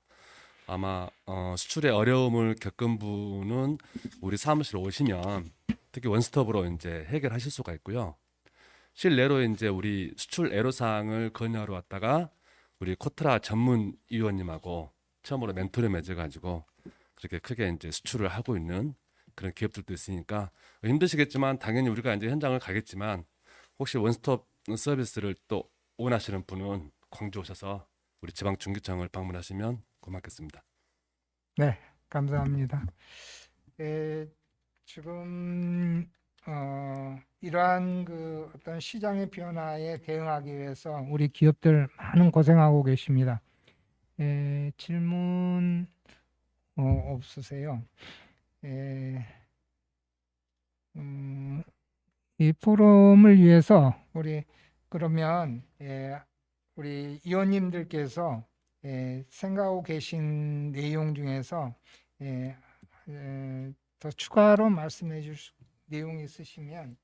아마 수출에 어려움을 겪은 분은 우리 사무실 오시면 특히 원스톱으로 이제 해결하실 수가 있고요. 실내로 이제 우리 수출 애로사항을 건의하러 왔다가 우리 코트라 전문위원님하고 처음으로 멘토를 맺어가지고 그렇게 크게 이제 수출을 하고 있는 그런 기업들도 있으니까 힘드시겠지만 당연히 우리가 이제 현장을 가겠지만 혹시 원스톱 서비스를 또 원하시는 분은 광주 오셔서 우리 지방 중기청을 방문하시면 고맙겠습니다. 네, 감사합니다. 지금 이러한 그 어떤 시장의 변화에 대응하기 위해서 우리 기업들 많은 고생하고 계십니다. 질문 없으세요? 이 포럼을 위해서 우리 그러면 우리 위원님들께서 생각하고 계신 내용 중에서 더 추가로 말씀해 주실 내용이 있으시면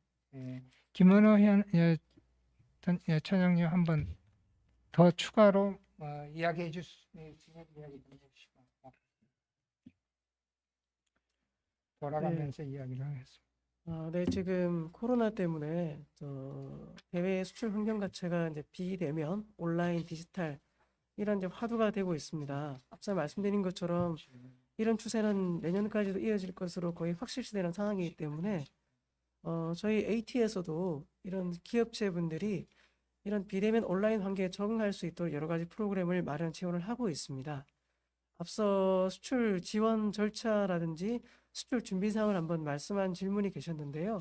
김은호 천장님 한번 더 추가로 이야기해 주시면 이야기 좀 해주시고 돌아가면서 이야기를 하겠습니다. 네, 지금 코로나 때문에 해외 수출 환경 자체가 이제 비대면, 온라인, 디지털 이런 이제 화두가 되고 있습니다. 앞서 말씀드린 것처럼 이런 추세는 내년까지도 이어질 것으로 거의 확실시되는 상황이기 때문에 저희 AT에서도 이런 기업체분들이 이런 비대면 온라인 환경에 적응할 수 있도록 여러 가지 프로그램을 마련 지원을 하고 있습니다. 앞서 수출 지원 절차라든지 수출 준비 사항을 한번 말씀한 질문이 계셨는데요.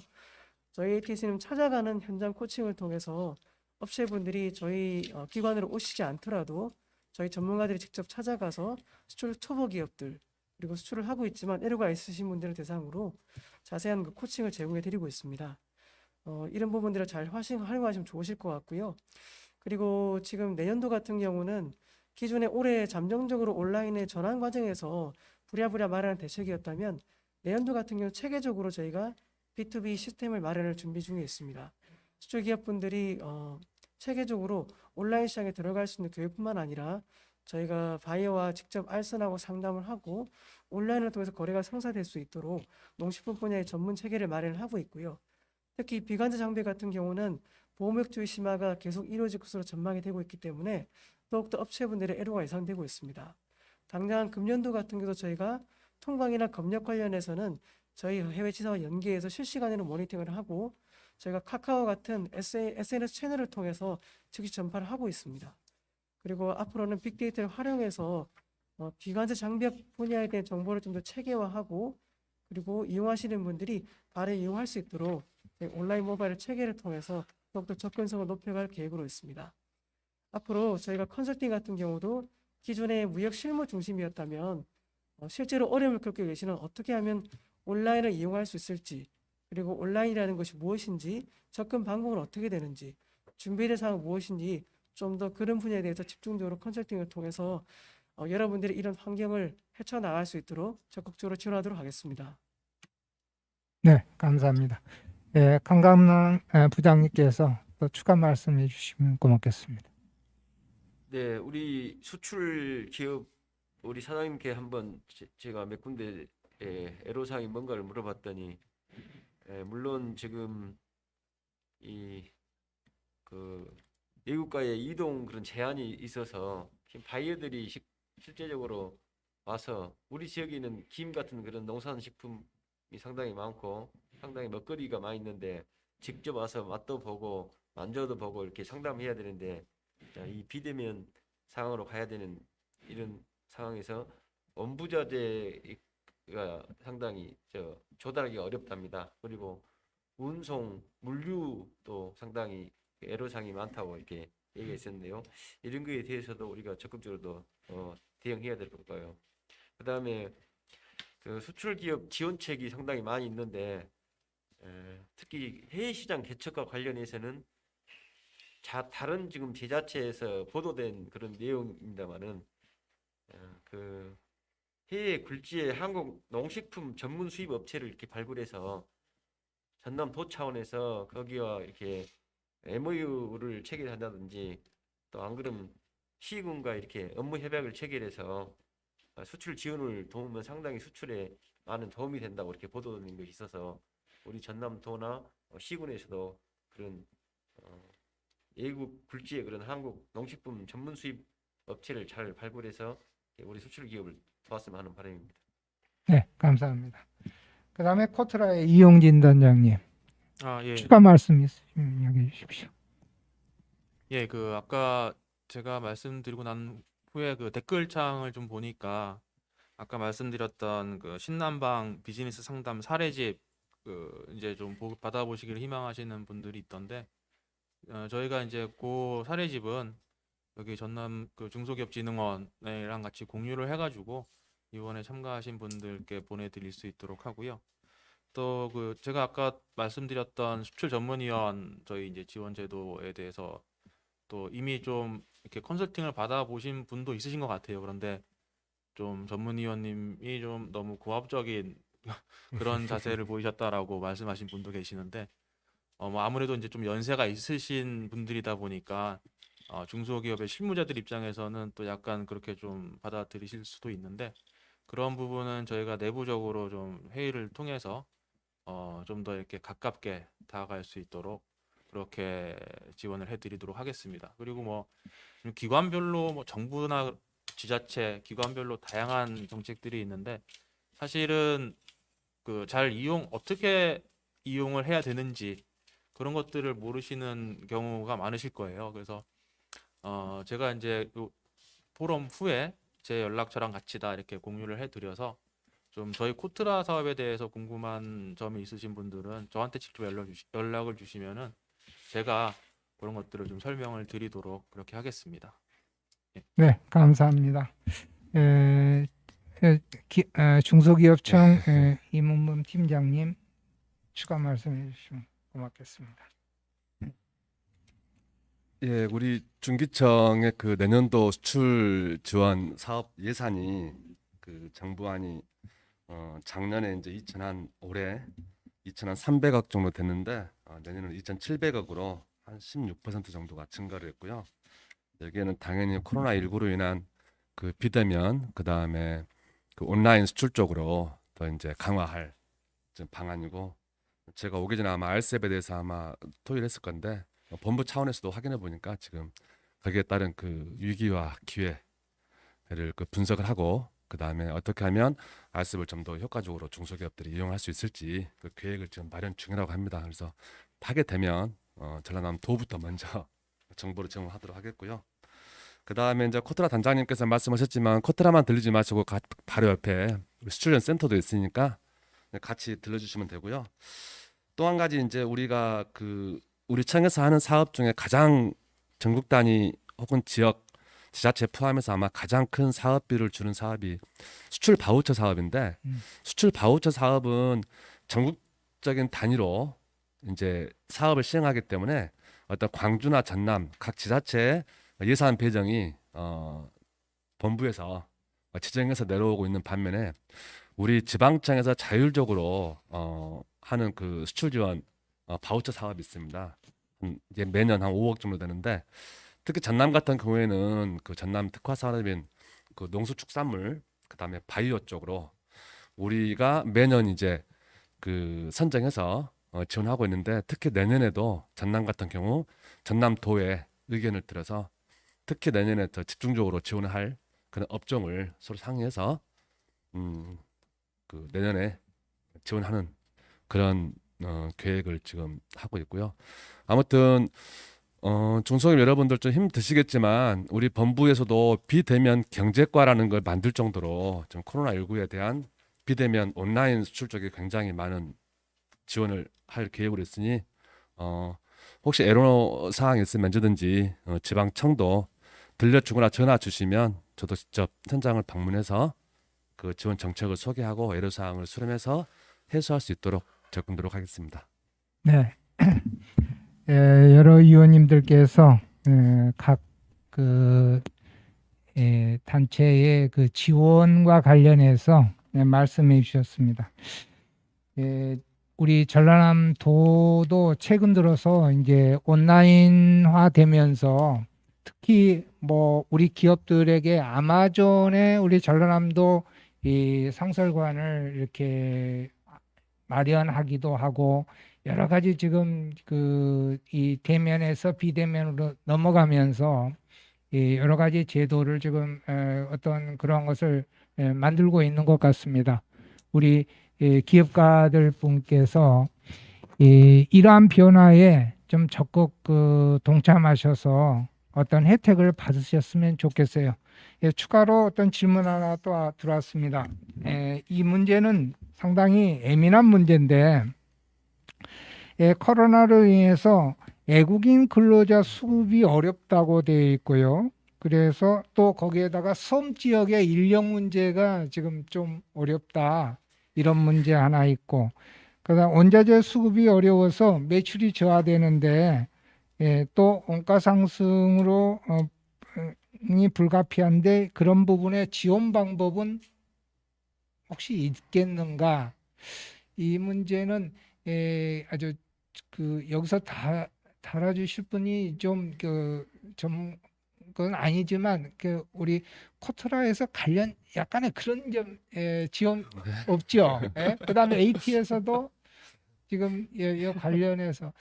저희 AT에서는 찾아가는 현장 코칭을 통해서 업체분들이 저희 기관으로 오시지 않더라도 저희 전문가들이 직접 찾아가서 수출 초보 기업들 그리고 수출을 하고 있지만 애로가 있으신 분들을 대상으로 자세한 그 코칭을 제공해 드리고 있습니다. 이런 부분들을 잘 활용하시면 좋으실 것 같고요. 그리고 지금 내년도 같은 경우는 기존에 올해 잠정적으로 온라인의 전환 과정에서 부랴부랴 마련한 대책이었다면 내년도 같은 경우 체계적으로 저희가 B2B 시스템을 마련할 준비 중에 있습니다. 수출 기업분들이 체계적으로 온라인 시장에 들어갈 수 있는 교육뿐만 아니라 저희가 바이어와 직접 알선하고 상담을 하고 온라인을 통해서 거래가 성사될 수 있도록 농식품 분야의 전문 체계를 마련을 하고 있고요. 특히 비관제 장비 같은 경우는 보호무역주의 심화가 계속 이루어질 것으로 전망이 되고 있기 때문에 더욱더 업체분들의 애로가 예상되고 있습니다. 당장 금년도 같은 경우도 저희가 통관이나 검역 관련해서는 저희 해외 지사와 연계해서 실시간으로 모니터링을 하고 저희가 카카오 같은 SNS 채널을 통해서 즉시 전파를 하고 있습니다. 그리고 앞으로는 빅데이터를 활용해서 비관제 장비 분야에 대한 정보를 좀 더 체계화하고 그리고 이용하시는 분들이 바로 이용할 수 있도록 온라인 모바일 체계를 통해서 더욱더 접근성을 높여갈 계획으로 있습니다. 앞으로 저희가 컨설팅 같은 경우도 기존의 무역 실무 중심이었다면 실제로 어려움을 겪고 계시는 어떻게 하면 온라인을 이용할 수 있을지 그리고 온라인이라는 것이 무엇인지 접근 방법은 어떻게 되는지 준비된 사항은 무엇인지 좀 더 그런 분야에 대해서 집중적으로 컨설팅을 통해서 여러분들이 이런 환경을 헤쳐나갈 수 있도록 적극적으로 지원하도록 하겠습니다. 네, 감사합니다. 강감남 부장님께서 또 추가 말씀해 주시면 고맙겠습니다. 네, 우리 수출 기업 우리 사장님께 한번 제가 몇 군데 애로사항이 뭔가를 물어봤더니 물론 지금 그 외국과의 이동 그런 제한이 있어서 바이어들이 실제적으로 와서 우리 지역에는 김 같은 그런 농산식품이 상당히 많고 상당히 먹거리가 많이 있는데 직접 와서 맛도 보고 만져도 보고 이렇게 상담해야 되는데 이 비대면 상황으로 가야 되는 이런 상황에서 원부자재가 상당히 조달하기가 어렵답니다. 그리고 운송, 물류도 상당히 애로사항이 많다고 이렇게 얘기했었는데요. 이런 거에 대해서도 우리가 적극적으로 대응해야 될 거고요. 그다음에 그 수출 기업 지원책이 상당히 많이 있는데 특히 해외 시장 개척과 관련해서는 다른 지금 지자체에서 보도된 그런 내용입니다만은 그 해외 굴지의 한국 농식품 전문 수입 업체를 이렇게 발굴해서 전남도 차원에서 거기와 이렇게 MOU를 체결한다든지 또 안 그러면 시군과 이렇게 업무 협약을 체결해서 수출 지원을 도우면 상당히 수출에 많은 도움이 된다고 이렇게 보도된 것이 있어서 우리 전남도나 시군에서도 그런 외국 굴지의 그런 한국 농식품 전문 수입 업체를 잘 발굴해서 우리 수출 기업을 도왔으면 하는 바람입니다. 네, 감사합니다. 그다음에 코트라의 이용진 단장님. 예. 추가 말씀 있으시면 이야기해 주십시오. 예, 아까 제가 말씀드리고 난 후에 그 댓글창을 좀 보니까 아까 말씀드렸던 그 신남방 비즈니스 상담 사례집 이제 좀 받아보시기를 희망하시는 분들이 있던데 저희가 이제 그 사례집은 여기 전남 그 중소기업진흥원이랑 같이 공유를 해가지고 이번에 참가하신 분들께 보내드릴 수 있도록 하고요. 또 그 제가 아까 말씀드렸던 수출 전문위원 저희 이제 지원 제도에 대해서 또 이미 좀 이렇게 컨설팅을 받아보신 분도 있으신 것 같아요. 그런데 좀 전문위원님이 좀 너무 고압적인 그런 자세를 보이셨다라고 말씀하신 분도 계시는데 뭐 아무래도 이제 좀 연세가 있으신 분들이다 보니까 중소기업의 실무자들 입장에서는 또 약간 그렇게 좀 받아들이실 수도 있는데 그런 부분은 저희가 내부적으로 좀 회의를 통해서 좀 더 이렇게 가깝게 다가갈 수 있도록 그렇게 지원을 해드리도록 하겠습니다. 그리고 뭐 기관별로 뭐 정부나 지자체 기관별로 다양한 정책들이 있는데 사실은 그 어떻게 이용을 해야 되는지 그런 것들을 모르시는 경우가 많으실 거예요. 그래서 제가 이제 요 포럼 후에 제 연락처랑 같이 다 이렇게 공유를 해드려서 좀 저희 코트라 사업에 대해서 궁금한 점이 있으신 분들은 저한테 직접 연락을 주시면은 제가 그런 것들을 좀 설명을 드리도록 그렇게 하겠습니다. 네, 감사합니다. 중소기업청 이문범 팀장님 추가 말씀해 주시면 고맙겠습니다. 예, 우리 중기청의 그 내년도 수출 지원 사업 예산이 그 정부안이 작년에 이제 올해 2,300억 정도 됐는데 내년은 2,700억으로 한 16% 정도가 증가를 했고요. 여기에는 당연히 코로나19로 인한 그 비대면 그다음에 그 온라인 수출 쪽으로 더 이제 강화할 방안이고 제가 오기 전에 아마 RCEP에 대해서 아마 토의를 했을 건데 본부 차원에서도 확인해 보니까 지금 거기에 따른 그 위기와 기회를 그 분석을 하고 그다음에 어떻게 하면 RCEP을 좀 더 효과적으로 중소기업들이 이용할 수 있을지 그 계획을 지금 마련 중이라고 합니다. 그래서 하게 되면 전라남도부터 먼저 정보를 제공하도록 하겠고요. 그다음에 이제 코트라 단장님께서 말씀하셨지만 코트라만 들리지 마시고 바로 옆에 수출연 센터도 있으니까 같이 들려주시면 되고요. 또 한 가지 이제 우리가 우리 청에서 하는 사업 중에 가장 전국 단위 혹은 지역 지자체 포함해서 아마 가장 큰 사업비를 주는 사업이 수출 바우처 사업인데 수출 바우처 사업은 전국적인 단위로 이제 사업을 시행하기 때문에 어떤 광주나 전남 각 지자체의 예산 배정이 본부에서 지정해서 내려오고 있는 반면에 우리 지방청에서 자율적으로 하는 그 수출 지원 바우처 사업이 있습니다. 이제 매년 한 5억 정도 되는데 특히 전남 같은 경우에는 그 전남 특화 산업인 그 농수축산물 그다음에 바이오 쪽으로 우리가 매년 이제 그 선정해서 지원하고 있는데 특히 내년에도 전남 같은 경우 전남도의 의견을 들어서 특히 내년에 더 집중적으로 지원을 할 그런 업종을 서로 상의해서 그 내년에 지원하는 그런 계획을 지금 하고 있고요. 아무튼 중소기업 여러분들 좀 힘드시겠지만 우리 본부에서도 비대면 경제과라는 걸 만들 정도로 좀 코로나19에 대한 비대면 온라인 수출 쪽에 굉장히 많은 지원을 할 계획으로 있으니 혹시 애로사항 있으면 언제든지 지방청도 들려주거나 전화 주시면 저도 직접 현장을 방문해서 그 지원 정책을 소개하고 애로사항을 수렴해서 해소할 수 있도록 접근하도록 하겠습니다. 네, 여러 위원님들께서 각 그 단체의 그 지원과 관련해서 말씀해 주셨습니다. 우리 전라남도도 최근 들어서 이제 온라인화 되면서 특히 뭐 우리 기업들에게 아마존에 우리 전라남도 이 상설관을 이렇게 마련하기도 하고 여러 가지 지금 이 대면에서 비대면으로 넘어가면서 이 여러 가지 제도를 지금 어떤 그런 것을 만들고 있는 것 같습니다. 우리 기업가들 분께서 이러한 변화에 좀 적극 동참하셔서 어떤 혜택을 받으셨으면 좋겠어요. 추가로 어떤 질문 하나 또 들어왔습니다. 이 문제는 상당히 예민한 문제인데 코로나로 인해서 외국인 근로자 수급이 어렵다고 되어 있고요. 그래서 또 거기에다가 섬 지역의 인력 문제가 지금 좀 어렵다. 이런 문제 하나 있고, 그다음 원자재 수급이 어려워서 매출이 저하되는데 또 원가 상승으로 이 불가피한데 그런 부분에 지원 방법은 혹시 있겠는가? 이 문제는 아주 여기서 다 달아주실 분이 그건 아니지만 우리 코트라에서 관련 약간의 그런 점 지원 없죠. 그다음에 AT에서도 지금 이 관련해서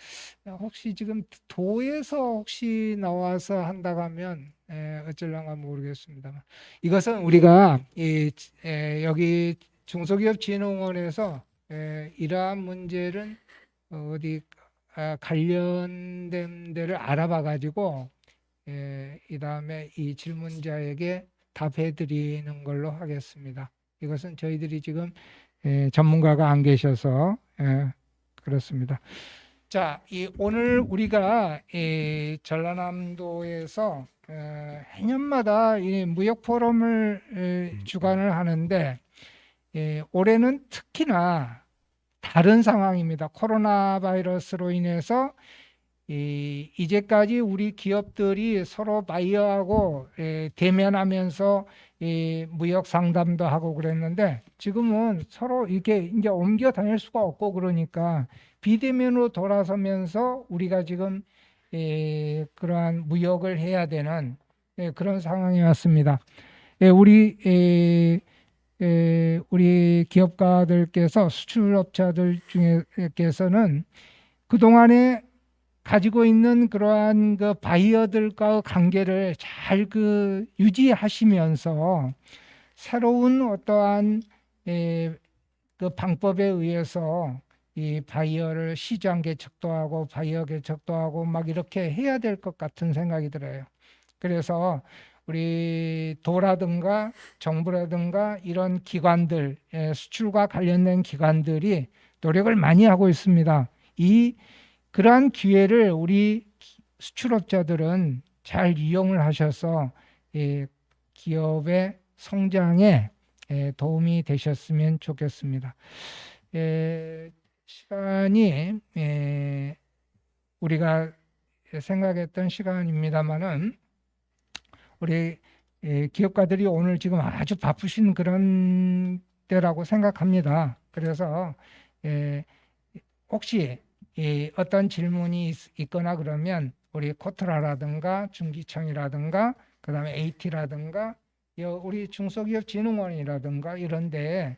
혹시 지금 도에서 혹시 나와서 한다고 하면 어쩔랑가 모르겠습니다만 이것은 우리가 여기 중소기업진흥원에서 이러한 문제를 어디 관련된 데를 알아봐 가지고 이 다음에 이 질문자에게 답해 드리는 걸로 하겠습니다. 이것은 저희들이 지금 전문가가 안 계셔서 그렇습니다. 자, 오늘 우리가 전라남도에서 해년마다 이 무역 포럼을 주관을 하는데 올해는 특히나 다른 상황입니다. 코로나 바이러스로 인해서 이제까지 우리 기업들이 서로 바이어하고 대면하면서 무역 상담도 하고 그랬는데 지금은 서로 이렇게 이제 옮겨 다닐 수가 없고 그러니까 비대면으로 돌아서면서 우리가 지금 그러한 무역을 해야 되는 그런 상황이 왔습니다. 우리 기업가들께서 수출업자들 중에서는 그동안에 가지고 있는 그러한 그 바이어들과의 관계를 잘 유지하시면서 새로운 어떠한 그 방법에 의해서 이 바이어를 시장 개척도 하고 바이어 개척도 하고 막 이렇게 해야 될 것 같은 생각이 들어요. 그래서 우리 도라든가 정부라든가 이런 기관들, 수출과 관련된 기관들이 노력을 많이 하고 있습니다. 그러한 기회를 우리 수출업자들은 잘 이용을 하셔서 기업의 성장에 도움이 되셨으면 좋겠습니다. 시간이 우리가 생각했던 시간입니다만은 우리 기업가들이 오늘 지금 아주 바쁘신 그런 때라고 생각합니다. 그래서 혹시 어떤 질문이 있거나 그러면 우리 코트라라든가 중기청이라든가 그다음에 AT라든가 우리 중소기업진흥원이라든가 이런 데에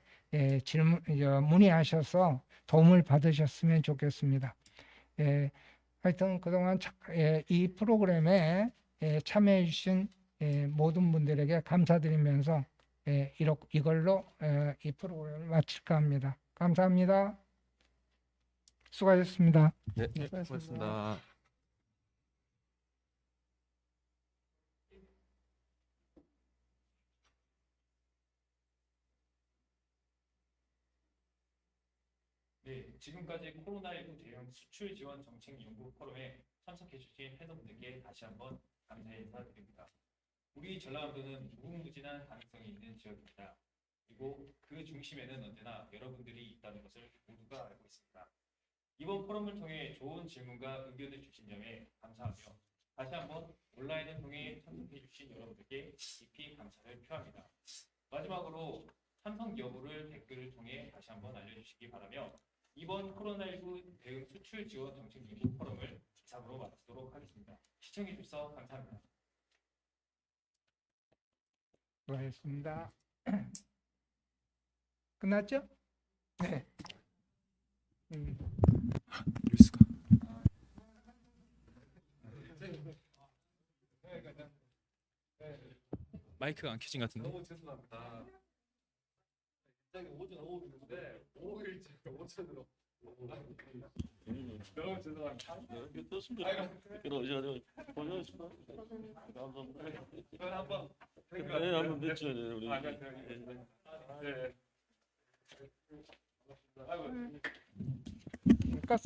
문의하셔서 도움을 받으셨으면 좋겠습니다. 하여튼 그동안 이 프로그램에 참여해 주신 모든 분들에게 감사드리면서 이걸로 이 프로그램을 마칠까 합니다. 감사합니다. 수고하셨습니다. 네, 수고하셨습니다. 네, 지금까지 코로나19 대응 수출 지원 정책 연구 포럼에 참석해 주신 회원분들께 다시 한번 감사의 인사드립니다. 우리 전라남도는 무궁무진한 가능성이 있는 지역입니다. 그리고 그 중심에는 언제나 여러분들이 있다는 것을 모두가 알고 있습니다. 이번 포럼을 통해 좋은 질문과 의견을 주신 점에 감사하며 다시 한번 온라인을 통해 참석해 주신 여러분들께 깊이 감사를 표합니다. 마지막으로 참석 여부를 댓글을 통해 다시 한번 알려주시기 바라며 이번 코로나19 대응 수출 지원 정책 연구 포럼을 이상으로 마치도록 하겠습니다. 시청해 주셔서 감사합니다. 수고하셨습니다. 끝났죠? 네. 뉴스가 마이크가 안 켜진 것 같은데. 너무 죄송합니다. 갑자기 오전 오후인데 5일째 오전으로. 너무 죄송합니다. 한번 맺죠. 우리. 네. 그러니까